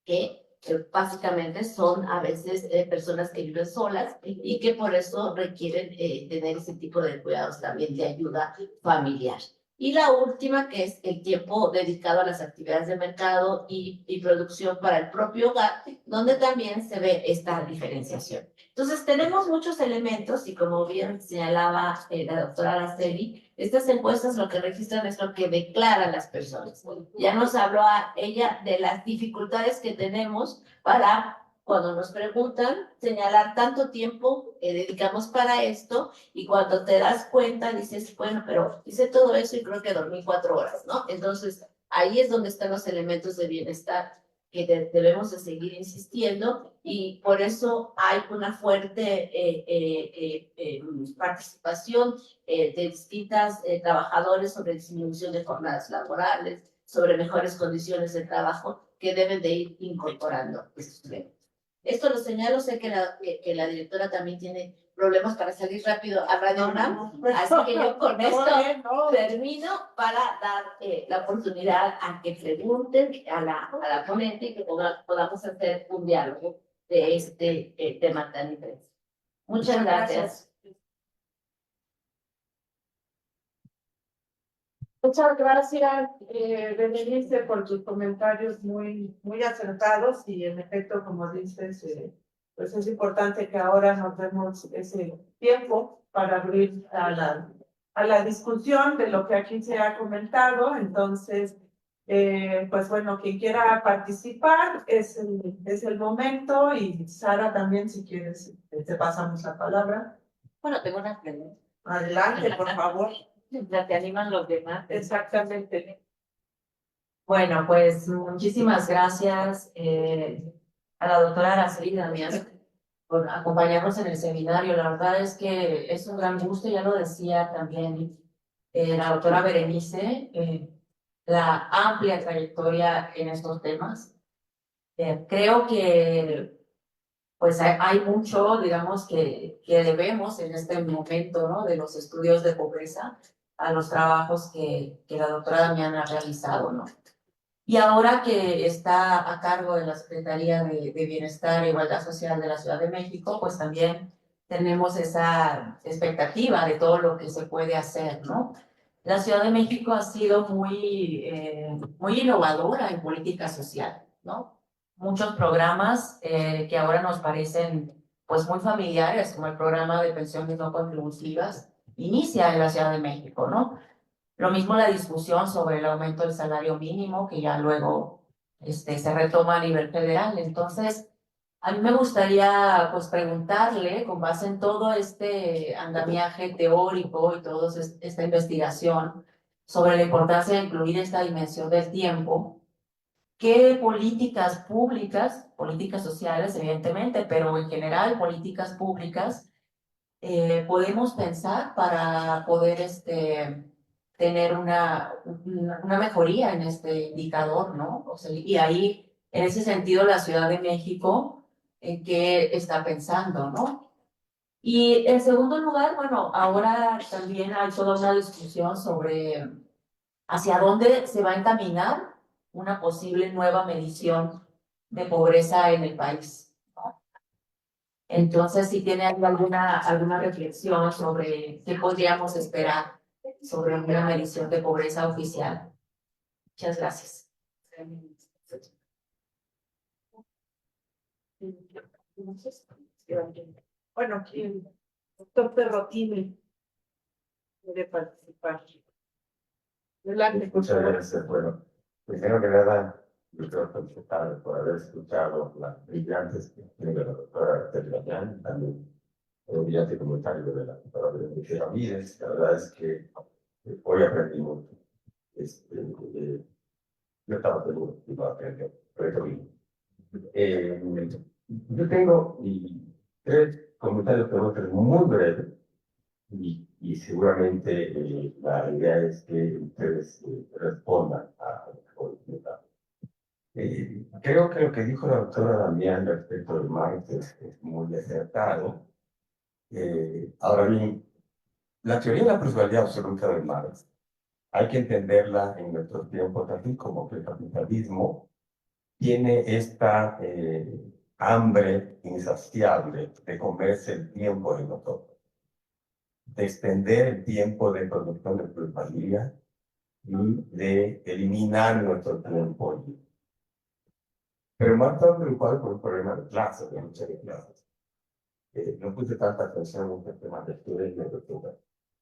Que básicamente son a veces personas que viven solas y que por eso requieren tener ese tipo de cuidados también de ayuda familiar. Y la última, que es el tiempo dedicado a las actividades de mercado y producción para el propio hogar, donde también se ve esta diferenciación. Entonces, tenemos muchos elementos y como bien señalaba la doctora Araceli, estas encuestas lo que registran es lo que declaran las personas. Ya nos habló a ella de las dificultades que tenemos para, cuando nos preguntan, señalar tanto tiempo dedicamos para esto, y cuando te das cuenta dices, bueno, pero hice todo eso y creo que dormí 4 horas, ¿no? Entonces, ahí es donde están los elementos de bienestar que debemos de seguir insistiendo, y por eso hay una fuerte participación de distintas trabajadores sobre disminución de jornadas laborales, sobre mejores condiciones de trabajo, que deben de ir incorporando estos elementos. Esto lo señalo, sé que la directora también tiene problemas para salir rápido a Radio UNAM, así que yo con esto termino para dar la oportunidad a que pregunten a la ponente y que podamos hacer un diálogo de este tema tan interesante. Muchas gracias. Muchas gracias, Berenice, por tus comentarios muy acertados, y en efecto, como dices, pues es importante que ahora nos demos ese tiempo para abrir a la discusión de lo que aquí se ha comentado. Entonces, pues bueno, quien quiera participar es el momento, y Sara también, si quieres, te pasamos la palabra. Bueno, tengo una pregunta. Adelante, por favor. ¿La te animan los demás? Exactamente. Bueno, pues muchísimas gracias a la doctora Araceli Damián por acompañarnos en el seminario. La verdad es que es un gran gusto, ya lo decía también la doctora Berenice, la amplia trayectoria en estos temas. Creo que pues hay mucho, digamos, que debemos en este momento, ¿no? De los estudios de pobreza a los trabajos que la doctora Damián ha realizado, ¿no? Y ahora que está a cargo de la Secretaría de Bienestar e Igualdad Social de la Ciudad de México, pues también tenemos esa expectativa de todo lo que se puede hacer, ¿no? La Ciudad de México ha sido muy innovadora en política social, ¿no? Muchos programas que ahora nos parecen pues muy familiares, como el programa de pensiones no contributivas, inicia en la Ciudad de México, ¿no? Lo mismo la discusión sobre el aumento del salario mínimo, que ya luego se retoma a nivel federal. Entonces, a mí me gustaría pues preguntarle, con base en todo este andamiaje teórico y toda esta investigación sobre la importancia de incluir esta dimensión del tiempo, ¿qué políticas públicas, políticas sociales evidentemente, pero en general políticas públicas, podemos pensar para poder tener una mejoría en este indicador, ¿no? O sea, y ahí, en ese sentido, la Ciudad de México, ¿en qué está pensando, no? Y en segundo lugar, bueno, ahora también hay toda una discusión sobre hacia dónde se va a encaminar una posible nueva medición de pobreza en el país, ¿no? Entonces, si tiene alguna reflexión sobre qué podríamos esperar sobre una medición de pobreza oficial. Muchas gracias. Bueno, el doctor Perrotini puede participar. Adelante. Muchas gracias. Bueno, primero que nada, yo quiero felicitar por haber escuchado las brillantes explicaciones de la doctora Terrayán, también el brillante comentario de la doctora Berenice Ramírez. La verdad es que hoy aprendí mucho. No estaba seguro que iba a aprender, pero bien. Yo tengo tres comentarios que voy a hacer muy breves y seguramente la idea es que ustedes respondan a lo que voy a comentar. Creo que lo que dijo la doctora Damián respecto del Marx es muy acertado. Ahora bien, la teoría de la plusvalía absoluta del Marx hay que entenderla en nuestros tiempos así como que el capitalismo tiene esta hambre insaciable de comerse el tiempo de nosotros, de extender el tiempo de producción de plusvalía y de eliminar nuestro tiempo. Pero más está preocupado por un problema de clases, de lucha de clases. No puse tanta atención en el tema de estudio y de lectura.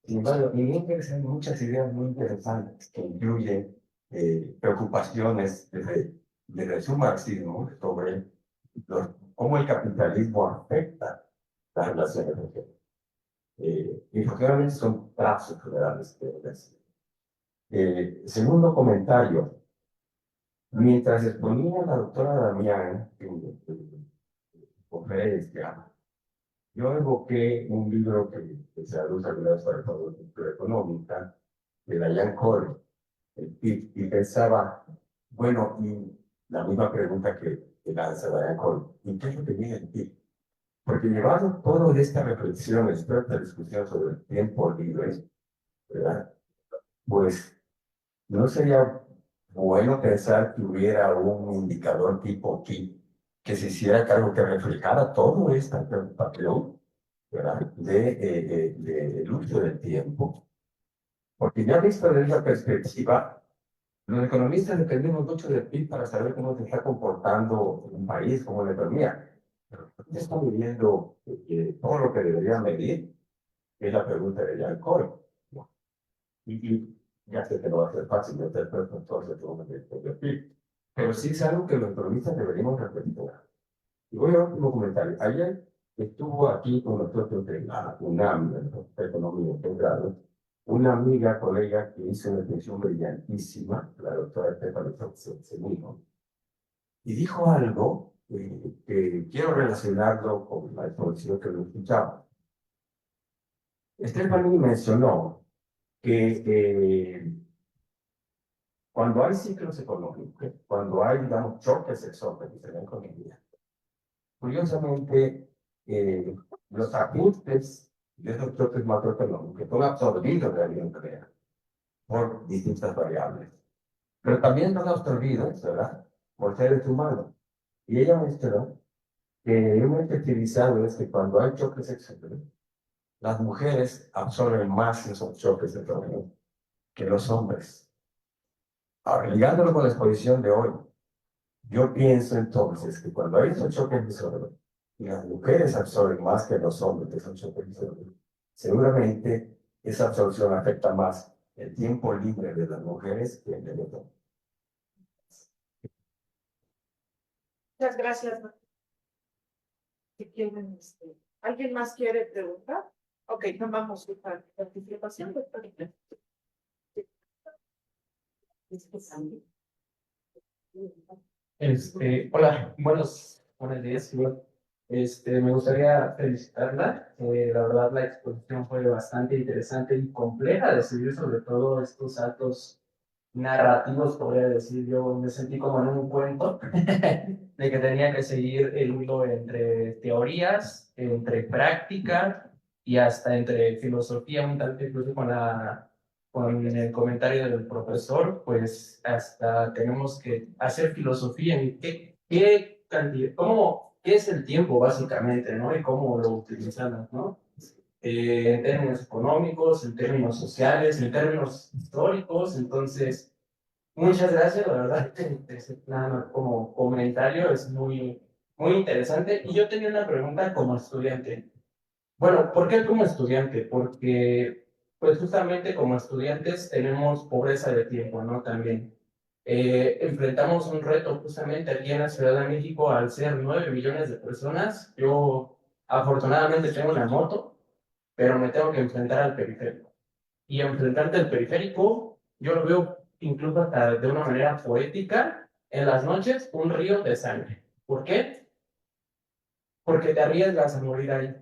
Sin embargo, en inglés hay muchas ideas muy interesantes que incluyen preocupaciones desde su marxismo sobre cómo el capitalismo afecta las relaciones sociales. Y funcionalmente son trazos generales que decir. Segundo comentario. Mientras exponía la doctora Damián en conferencia, yo evoqué un libro que se aduce para toda la cultura económica, de Diane Cole, y pensaba, bueno, y la misma pregunta que lanza Diane Cole, ¿y qué es lo que viene el PIB? Porque llevando toda esta reflexión, esta discusión sobre el tiempo libre, ¿verdad? Pues no sería bueno pensar que hubiera un indicador tipo PIB que se hiciera cargo, que reflejara toda esta preocupación, ¿verdad? Del uso del tiempo. Porque ya visto desde esa perspectiva, los economistas dependemos mucho del PIB para saber cómo se está comportando un país, cómo la economía. Ya están midiendo todo lo que debería medir, es la pregunta de Jan Cole. Y ya sé que no va a ser fácil meter todo entonces el PIB, pero sí es algo que los economistas deberíamos reflexionar. Y voy a último comentario. Ayer estuvo aquí con nosotros en la UNAM, en la Economía Integrada, una amiga, colega que hizo una extensión brillantísima, la doctora Estefania Seguino, y dijo algo que quiero relacionarlo con la exposición que lo escuchaba. Estefania mencionó que cuando hay ciclos económicos, cuando hay, digamos, choques exógenos en la economía, curiosamente, los ajustes de esos choques macroeconómicos son absorbidos de alguien crea por distintas variables, pero también son absorbidos, ¿verdad?, por seres humanos. Y ella mencionó que hemos utilizado es que cuando hay choques sexuales, las mujeres absorben más esos choques de todo que los hombres. Ahora, ligándolo con la exposición de hoy, yo pienso entonces que cuando hay esos choques de sobre y las mujeres absorben más que los hombres esos choques de sobre, seguramente esa absorción afecta más el tiempo libre de las mujeres que el de los hombres. Muchas gracias. Si quieren, ¿alguien más quiere preguntar? Ok, tomamos su participación, doctor. Hola, buenos días, igual. Me gustaría felicitarla. La verdad, la exposición fue bastante interesante y compleja de seguir, sobre todo estos saltos narrativos, podría decir. Yo me sentí como en un cuento de que tenía que seguir el hilo entre teorías, entre práctica y hasta entre filosofía, un tanto incluso con el comentario del profesor, pues hasta tenemos que hacer filosofía en qué cantidad, qué es el tiempo básicamente, ¿no? Y cómo lo utilizamos, ¿no? En términos económicos, en términos sociales, en términos históricos. Entonces, muchas gracias, la verdad, nada más como comentario, es muy interesante. Y yo tenía una pregunta como estudiante. Bueno, ¿por qué como estudiante? Porque, pues justamente como estudiantes tenemos pobreza de tiempo, ¿no? También enfrentamos un reto justamente aquí en la Ciudad de México al ser 9 millones de personas. Yo afortunadamente tengo una moto, pero me tengo que enfrentar al periférico. Y enfrentarte al periférico, yo lo veo incluso hasta de una manera poética, en las noches, un río de sangre. ¿Por qué? Porque te arriesgas a morir ahí.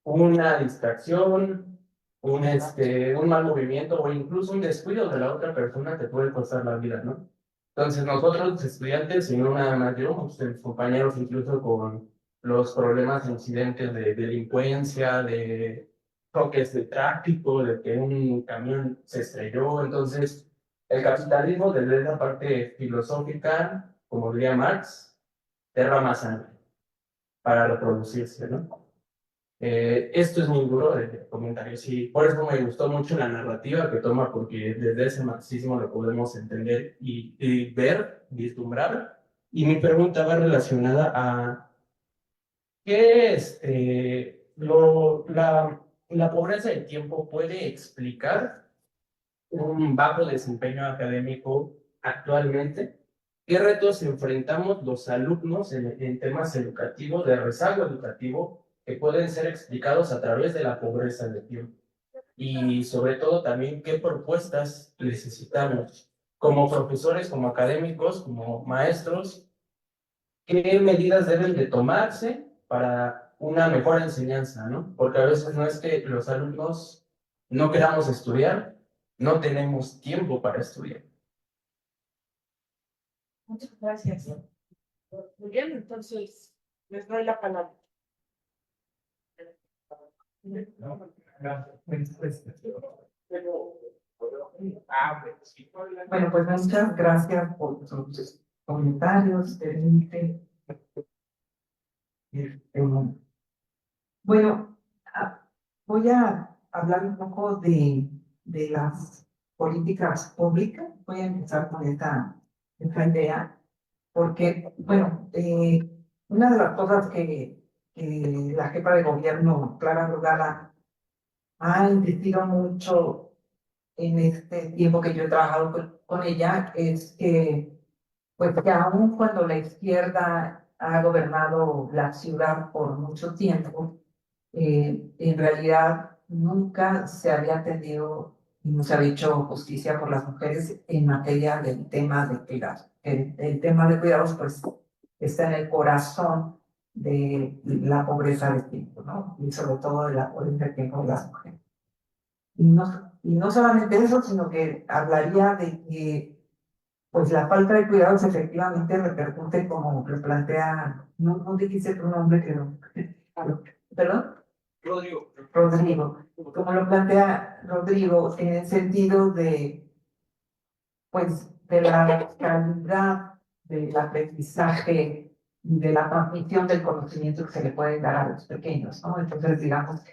Una distracción, un mal movimiento o incluso un descuido de la otra persona te puede costar la vida, ¿no? Entonces nosotros los estudiantes, y no nada más yo, mis compañeros incluso con los problemas e incidentes de delincuencia, de toques de tráfico, de que un camión se estrelló. Entonces el capitalismo desde esa parte filosófica, como diría Marx, derrama sangre para reproducirse, ¿no? Esto es muy duro de comentarios y por eso me gustó mucho la narrativa que toma, porque desde ese marxismo lo podemos entender y ver, vislumbrar. Y mi pregunta va relacionada a qué la pobreza del tiempo puede explicar un bajo desempeño académico actualmente. ¿Qué retos enfrentamos los alumnos en temas educativos, de rezago educativo, que pueden ser explicados a través de la pobreza del tiempo? Y sobre todo también, ¿qué propuestas necesitamos como profesores, como académicos, como maestros? ¿Qué medidas deben de tomarse para una mejor enseñanza, ¿no? Porque a veces no es que los alumnos no queramos estudiar, no tenemos tiempo para estudiar. Muchas gracias. Muy bien, entonces les doy la palabra. Bueno, pues muchas gracias por sus comentarios. Bueno, voy a hablar un poco de las políticas públicas. Voy a empezar con esta idea, porque, bueno, una de las cosas que la jefa de gobierno, Clara Brugada, ha insistido mucho en este tiempo que yo he trabajado con ella, es que, pues, que aun cuando la izquierda ha gobernado la ciudad por mucho tiempo, en realidad nunca se había atendido y no se había hecho justicia por las mujeres en materia del tema de cuidados. El tema de cuidados, pues, está en el corazón de la pobreza del tiempo, ¿no? Y sobre todo de la pobreza del tiempo de las mujeres. Y no solamente eso, sino que hablaría de que, pues, la falta de cuidados efectivamente repercute, como lo plantea, no dijiste tu nombre, creo. ¿Perdón? Rodrigo, como lo plantea Rodrigo, en el sentido de, pues, de la calidad del aprendizaje de la transmisión del conocimiento que se le puede dar a los pequeños, ¿no? Entonces, digamos,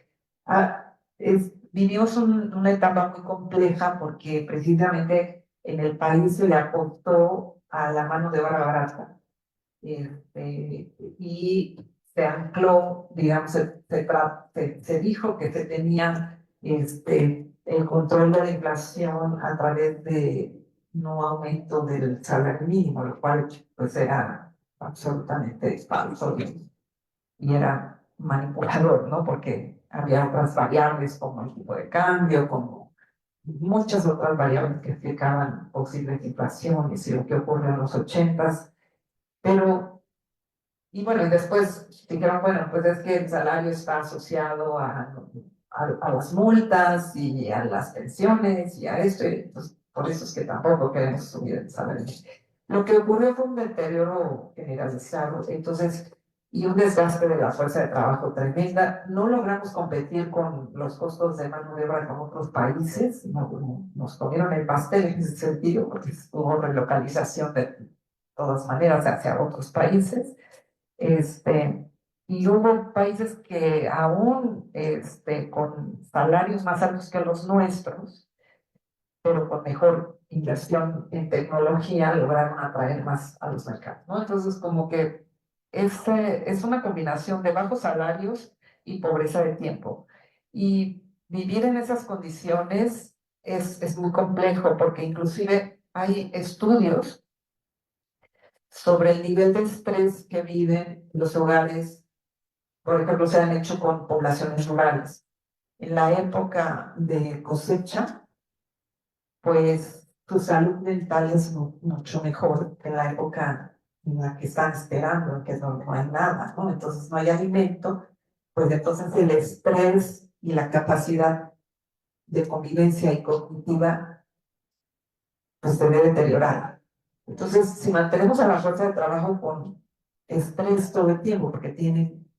vivimos una etapa muy compleja porque precisamente en el país se le apostó a la mano de obra barata. Y se ancló, digamos, se dijo que se tenía el control de la inflación a través de no aumento del salario mínimo, lo cual pues era absolutamente falso y era manipulador, ¿no? Porque había otras variables como el tipo de cambio, como muchas otras variables que explicaban posibles inflaciones y lo que ocurrió en los 80s, pero y bueno, y después dijeron, bueno, pues es que el salario está asociado a las multas y a las pensiones y a esto, y pues por eso es que tampoco queremos subir el salario. Lo que ocurrió fue un deterioro generalizado, entonces, y un desgaste de la fuerza de trabajo tremenda. No logramos competir con los costos de mano de obra con otros países, nos comieron el pastel en ese sentido, porque hubo relocalización de todas maneras hacia otros países. Y hubo países que aún con salarios más altos que los nuestros, pero con mejor inversión en tecnología, lograron atraer más a los mercados, ¿no? Entonces, como que es una combinación de bajos salarios y pobreza de tiempo. Y vivir en esas condiciones es muy complejo, porque inclusive hay estudios sobre el nivel de estrés que viven los hogares. Por ejemplo, se han hecho con poblaciones rurales. En la época de cosecha, pues tu salud mental es mucho mejor que en la época en la que están esperando, que no hay nada, ¿no? Entonces no hay alimento, pues entonces el estrés y la capacidad de convivencia y cognitiva pues se ve deteriorada. Entonces, si mantenemos a la fuerza de trabajo con estrés todo el tiempo, porque tienen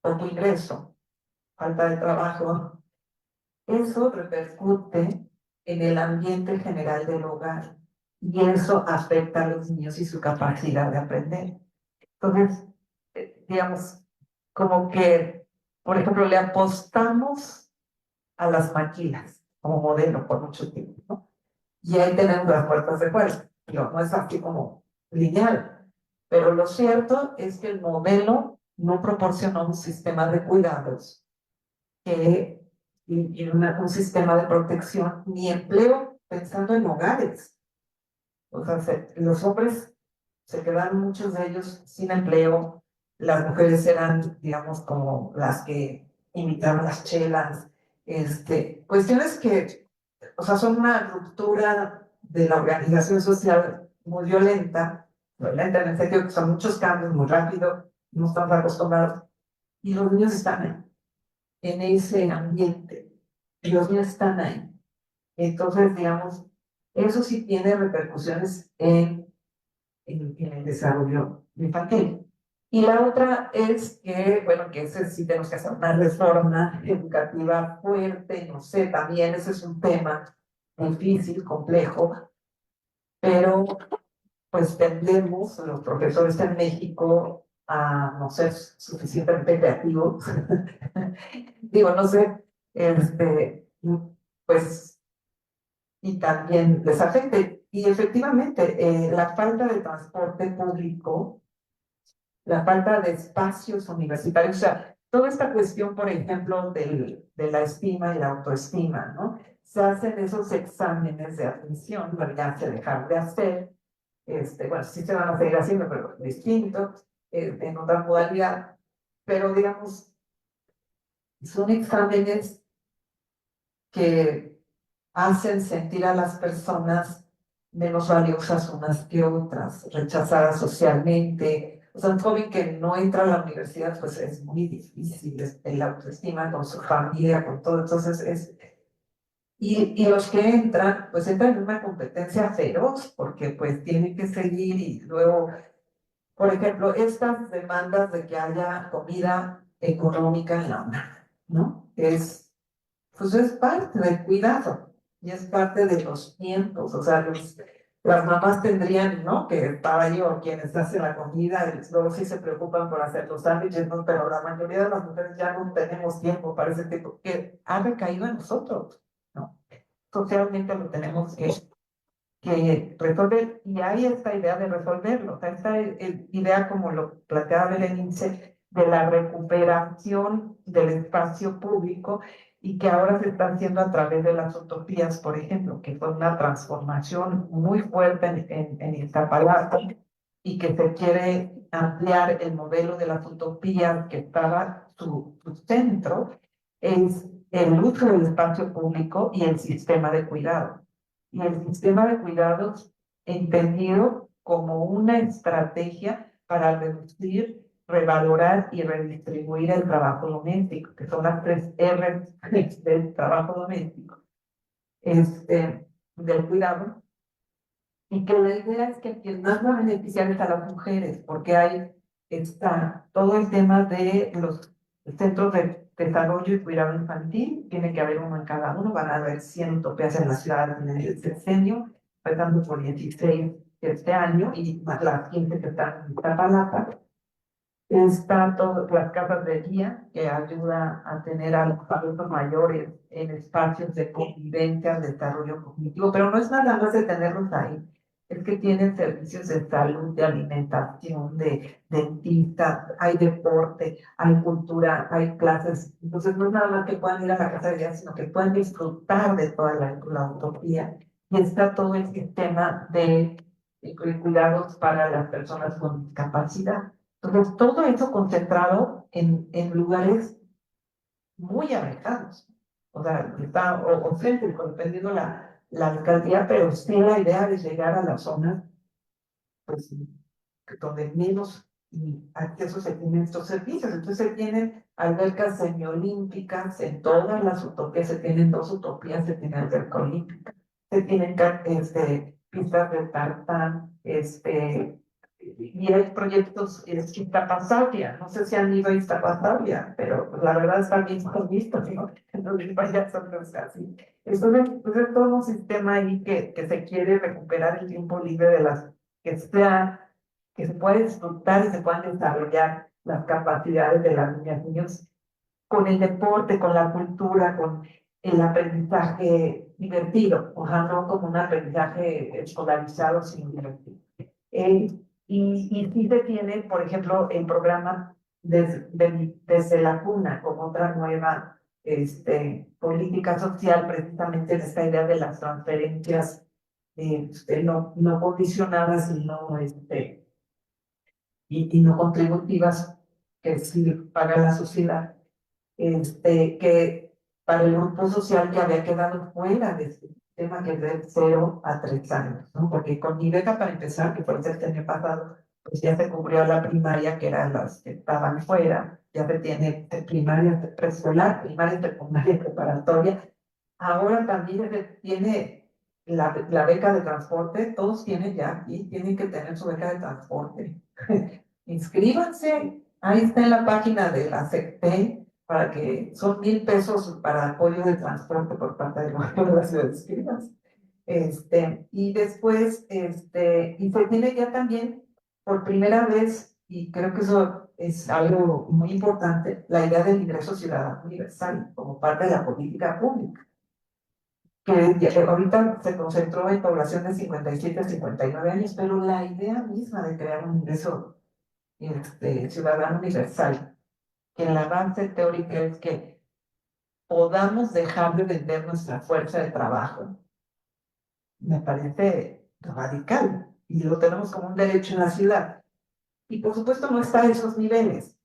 poco ingreso, falta de trabajo, eso repercute en el ambiente general del hogar y eso afecta a los niños y su capacidad de aprender. Entonces, digamos, como que, por ejemplo, le apostamos a las maquilas como modelo por mucho tiempo, ¿no? Y ahí tenemos las puertas de fuerza. No es así como lineal, pero lo cierto es que el modelo no proporcionó un sistema de cuidados y un sistema de protección ni empleo pensando en hogares. O sea, los hombres se quedaron muchos de ellos sin empleo, las mujeres eran, digamos, como las que imitaban las chelas, cuestiones que, o sea, son una ruptura de la organización social muy violenta en el sentido que son muchos cambios muy rápido, no estamos acostumbrados, y los niños están ahí, en ese ambiente, y los niños están ahí. Entonces, digamos, eso sí tiene repercusiones en el desarrollo infantil. Y la otra es que, bueno, que ese sí tenemos que hacer una reforma educativa fuerte, no sé, también ese es un tema difícil, complejo, pero pues tendemos los profesores en México a no ser suficientemente creativos. Digo, no sé, pues, y también les afecte. Y efectivamente, la falta de transporte público, la falta de espacios universitarios, o sea, toda esta cuestión, por ejemplo, de la estima y la autoestima, ¿no? Se hacen esos exámenes de admisión, pero ya se dejaron de hacer, bueno, sí se van a seguir haciendo, pero distinto, en otra modalidad, pero digamos, son exámenes que hacen sentir a las personas menos valiosas unas que otras, rechazadas socialmente. O sea, un joven que no entra a la universidad, pues es muy difícil, la autoestima con su familia, con todo. Entonces, y los que entran, pues entran en una competencia feroz, porque pues tienen que seguir y luego, por ejemplo, estas demandas de que haya comida económica en la UNAM, ¿no? Pues es parte del cuidado y es parte de los tiempos, o sea, las mamás tendrían, ¿no? Que estar ahí o quienes hacen la comida, y luego sí se preocupan por hacer los sándwiches, ¿no? Pero la mayoría de las mujeres ya no tenemos tiempo para ese tipo, que ha recaído en nosotros, ¿no? Socialmente lo tenemos que resolver, y hay esta idea de resolverlo, o sea, esta idea, como lo planteaba Berenice, de la recuperación del espacio público, y que ahora se está haciendo a través de las utopías, por ejemplo, que fue una transformación muy fuerte en Iztapalapa, y que se quiere ampliar el modelo de las utopías, que estaba su centro, es el uso del espacio público y el sistema de cuidado. Y el sistema de cuidados entendido como una estrategia para reducir, revalorar y redistribuir el trabajo doméstico, que son las 3 R del trabajo doméstico, del cuidado, y que la idea es que quien más va a beneficiar es a las mujeres, porque está todo el tema de los centros de desarrollo y cuidado infantil. Tiene que haber uno en cada uno, van a haber 100 utopías en la ciudad en el sexenio, empezando por 16 este año, y más las 15 que están en Iztapalapa. Está todas las casas de día, que ayuda a tener a los adultos mayores en espacios de convivencia, desarrollo cognitivo, pero no es nada más de tenerlos ahí, es que tienen servicios de salud, de alimentación, de dentista, hay deporte, hay cultura, hay clases. Entonces no es nada más que puedan ir a la casa de día, sino que puedan disfrutar de toda la utopía. Y está todo el sistema de cuidados para las personas con discapacidad. Entonces, todo eso concentrado en lugares muy alejados. O sea, está o céntrico, dependiendo la alcaldía, pero sí la idea de llegar a las zonas, pues, donde menos acceso se tienen estos servicios. Entonces, se tienen albercas semiolímpicas en todas las utopías, se tienen 2 utopías, se tiene alberca olímpica, se tienen pistas de tartán, y hay proyectos en Iztapalapa, no sé si han ido a Iztapalapa, pero la verdad está bien visto, ¿no? Entonces vaya son así. Entonces, pues es todo un sistema ahí que se quiere recuperar el tiempo libre de que se pueda disfrutar y se puedan desarrollar las capacidades de las niñas y niños con el deporte, con la cultura, con el aprendizaje divertido, o sea, no como un aprendizaje escolarizado, sino divertido. Y sí se tiene, por ejemplo, el programa desde la cuna, como otra nueva política social, precisamente en esta idea de las transferencias no condicionadas y no contributivas, que sí paga la sociedad, que para el grupo social que había quedado fuera de este tema, que es de 0 a 3 años, ¿no? Porque con mi beca, para empezar, que fue el año pasado, pues ya se cubrió la primaria, que eran las que estaban fuera, ya se tiene primaria, preescolar, primaria, secundaria, preparatoria. Ahora también se tiene la beca de transporte, todos tienen ya aquí, tienen que tener su beca de transporte. Inscríbanse, ahí está en la página de la SECTE, para que son 1,000 pesos para apoyo de transporte por parte del gobierno de la ciudad de Escribas. Y después, y se tiene ya también por primera vez, y creo que eso es algo muy importante, la idea del ingreso ciudadano universal como parte de la política pública, que ahorita se concentró en población de 57 a 59 años, pero la idea misma de crear un ingreso ciudadano universal, que en la base teórica es que podamos dejar de vender nuestra fuerza de trabajo, me parece radical, y lo tenemos como un derecho en la ciudad. Y por supuesto no está a esos niveles,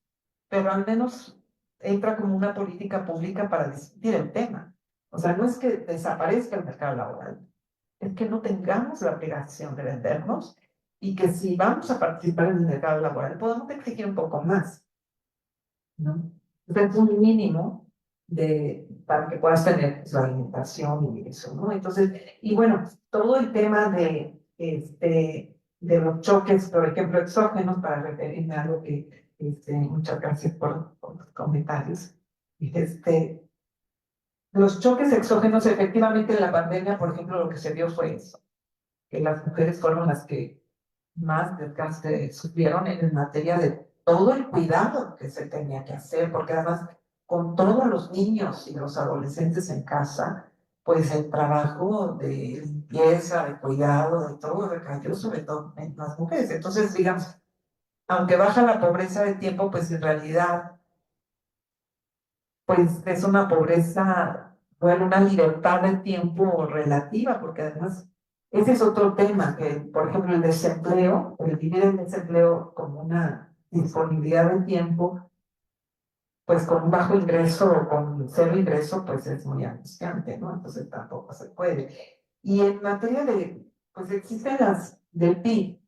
pero al menos entra como una política pública para discutir el tema. O sea, no es que desaparezca el mercado laboral, es que no tengamos la obligación de vendernos, y que si vamos a participar en el mercado laboral podamos exigir un poco más, ¿no? Entonces, un mínimo para que puedas tener su alimentación y eso, ¿no? Entonces, y bueno, todo el tema de los choques, por ejemplo, exógenos, para referirme a algo que, muchas gracias por los comentarios. Los choques exógenos, efectivamente, en la pandemia, por ejemplo, lo que se vio fue eso. que las mujeres fueron las que más desgaste sufrieron en materia de todo el cuidado que se tenía que hacer, porque además con todos los niños y los adolescentes en casa, pues el trabajo de limpieza, de cuidado, de todo recayó sobre todo en las mujeres. Entonces, digamos, aunque baja la pobreza de tiempo, pues en realidad, pues es una pobreza, bueno, una libertad de tiempo relativa, porque además ese es otro tema, que por ejemplo el desempleo, el vivir el desempleo como una disponibilidad de tiempo, pues con un bajo ingreso o con cero ingreso, pues es muy angustiante, ¿no? Entonces tampoco se puede. Y en materia de, pues existen las del PIB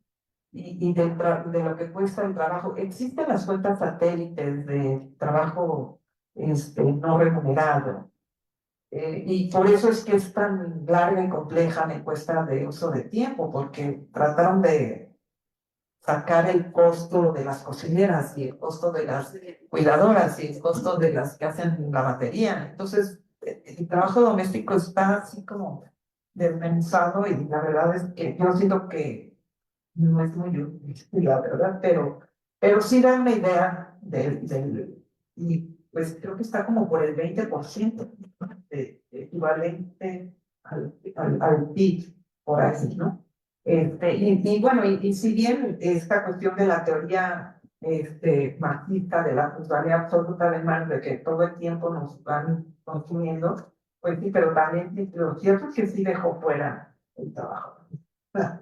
y de lo que cuesta el trabajo, existen las cuentas satélites de trabajo no remunerado. Y por eso es que es tan larga y compleja la encuesta de uso de tiempo, porque trataron de sacar el costo de las cocineras y el costo de las cuidadoras y el costo de las que hacen la batería. Entonces, el trabajo doméstico está así como desmenuzado y la verdad es que yo siento que no es muy útil, la verdad, pero sí da una idea y pues creo que está como por el 20% equivalente al PIB, por ahí, ¿no? Y bueno, y si bien esta cuestión de la teoría marxista de la plusvalía absoluta de Marx, de que todo el tiempo nos van consumiendo, pues sí, pero también lo cierto es que sí dejó fuera el trabajo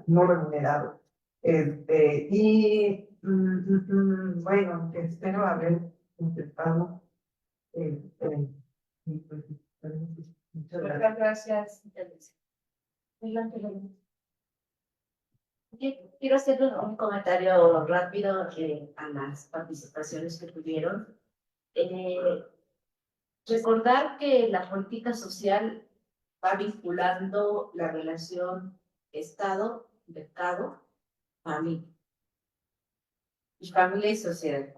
no remunerado. Bueno, espero haber contestado. Y pues, muchas gracias. Muchas gracias. Quiero hacer un comentario rápido a las participaciones que tuvieron. Recordar que la política social va vinculando la relación Estado, mercado, familia. Y familia y sociedad.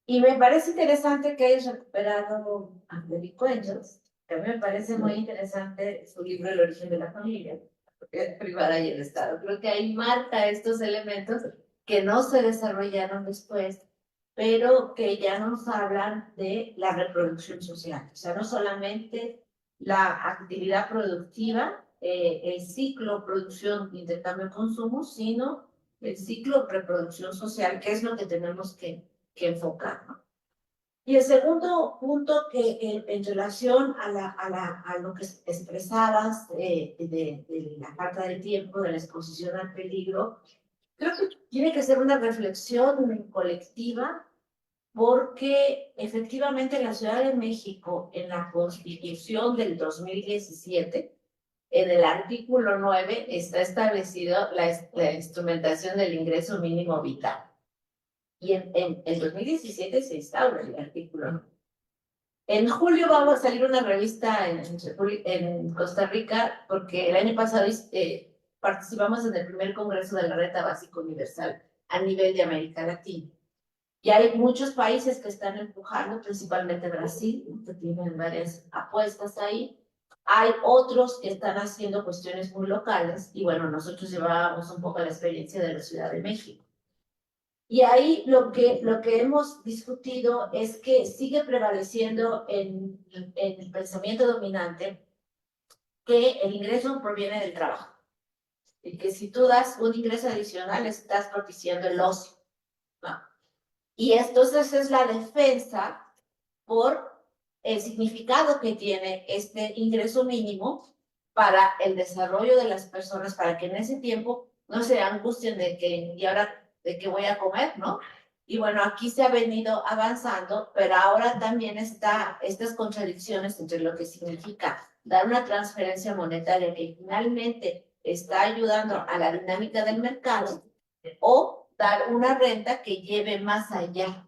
Y me parece interesante que hayas recuperado a Federico Engels, que a mí me parece muy interesante su libro El origen de la familia, la propiedad privada y el Estado. Creo que ahí marca estos elementos que no se desarrollaron después, pero que ya nos hablan de la reproducción social. O sea, no solamente la actividad productiva, el ciclo producción, intercambio, consumo, sino el ciclo reproducción social, que es lo que tenemos que enfocar, ¿no? Y el segundo punto que en relación a lo que expresabas de la falta de tiempo, de la exposición al peligro, creo que tiene que ser una reflexión colectiva porque efectivamente en la Ciudad de México, en la Constitución del 2017, en el artículo 9 está establecido la instrumentación del ingreso mínimo vital. Y en 2017 se instaura el artículo. En julio vamos a salir una revista en Costa Rica, porque el año pasado participamos en el primer congreso de la Renta Básica Universal a nivel de América Latina. Y hay muchos países que están empujando, principalmente Brasil, que tienen varias apuestas ahí. Hay otros que están haciendo cuestiones muy locales, y bueno, nosotros llevábamos un poco la experiencia de la Ciudad de México. Y ahí lo que hemos discutido es que sigue prevaleciendo en el pensamiento dominante que el ingreso proviene del trabajo. Y que si tú das un ingreso adicional, estás propiciando el ocio, ¿no? Y entonces es la defensa por el significado que tiene este ingreso mínimo para el desarrollo de las personas, para que en ese tiempo no se angustien de que, y ahora, de qué voy a comer, ¿no? Y bueno, aquí se ha venido avanzando, pero ahora también está estas contradicciones entre lo que significa dar una transferencia monetaria que finalmente está ayudando a la dinámica del mercado o dar una renta que lleve más allá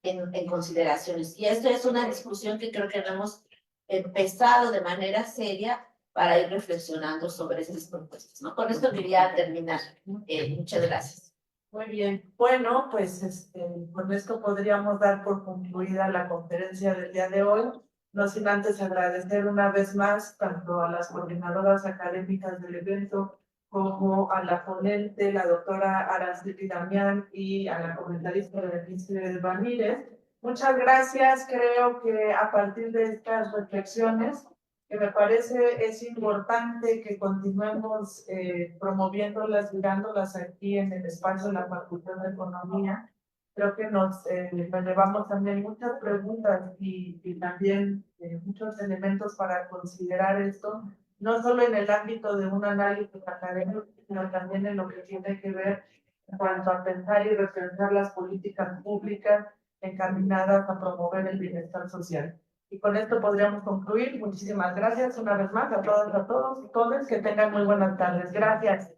en consideraciones. Y esto es una discusión que creo que no hemos empezado de manera seria para ir reflexionando sobre estas propuestas, ¿no? Con esto quería terminar. Muchas gracias. Muy bien. Bueno, pues con esto podríamos dar por concluida la conferencia del día de hoy. No sin antes agradecer una vez más tanto a las coordinadoras académicas del evento como a la ponente, la doctora Araceli Damián, y a la comentarista Berenice Ramírez. Muchas gracias. Creo que a partir de estas reflexiones, que me parece es importante que continuemos promoviéndolas, ligándolas aquí en el espacio de la Facultad de Economía. Creo que nos llevamos también muchas preguntas y también muchos elementos para considerar esto, no solo en el ámbito de un análisis académico, sino también en lo que tiene que ver en cuanto a pensar y repensar las políticas públicas encaminadas a promover el bienestar social. Y con esto podríamos concluir. Muchísimas gracias una vez más a todas, a todos y todas. Que tengan muy buenas tardes. Gracias.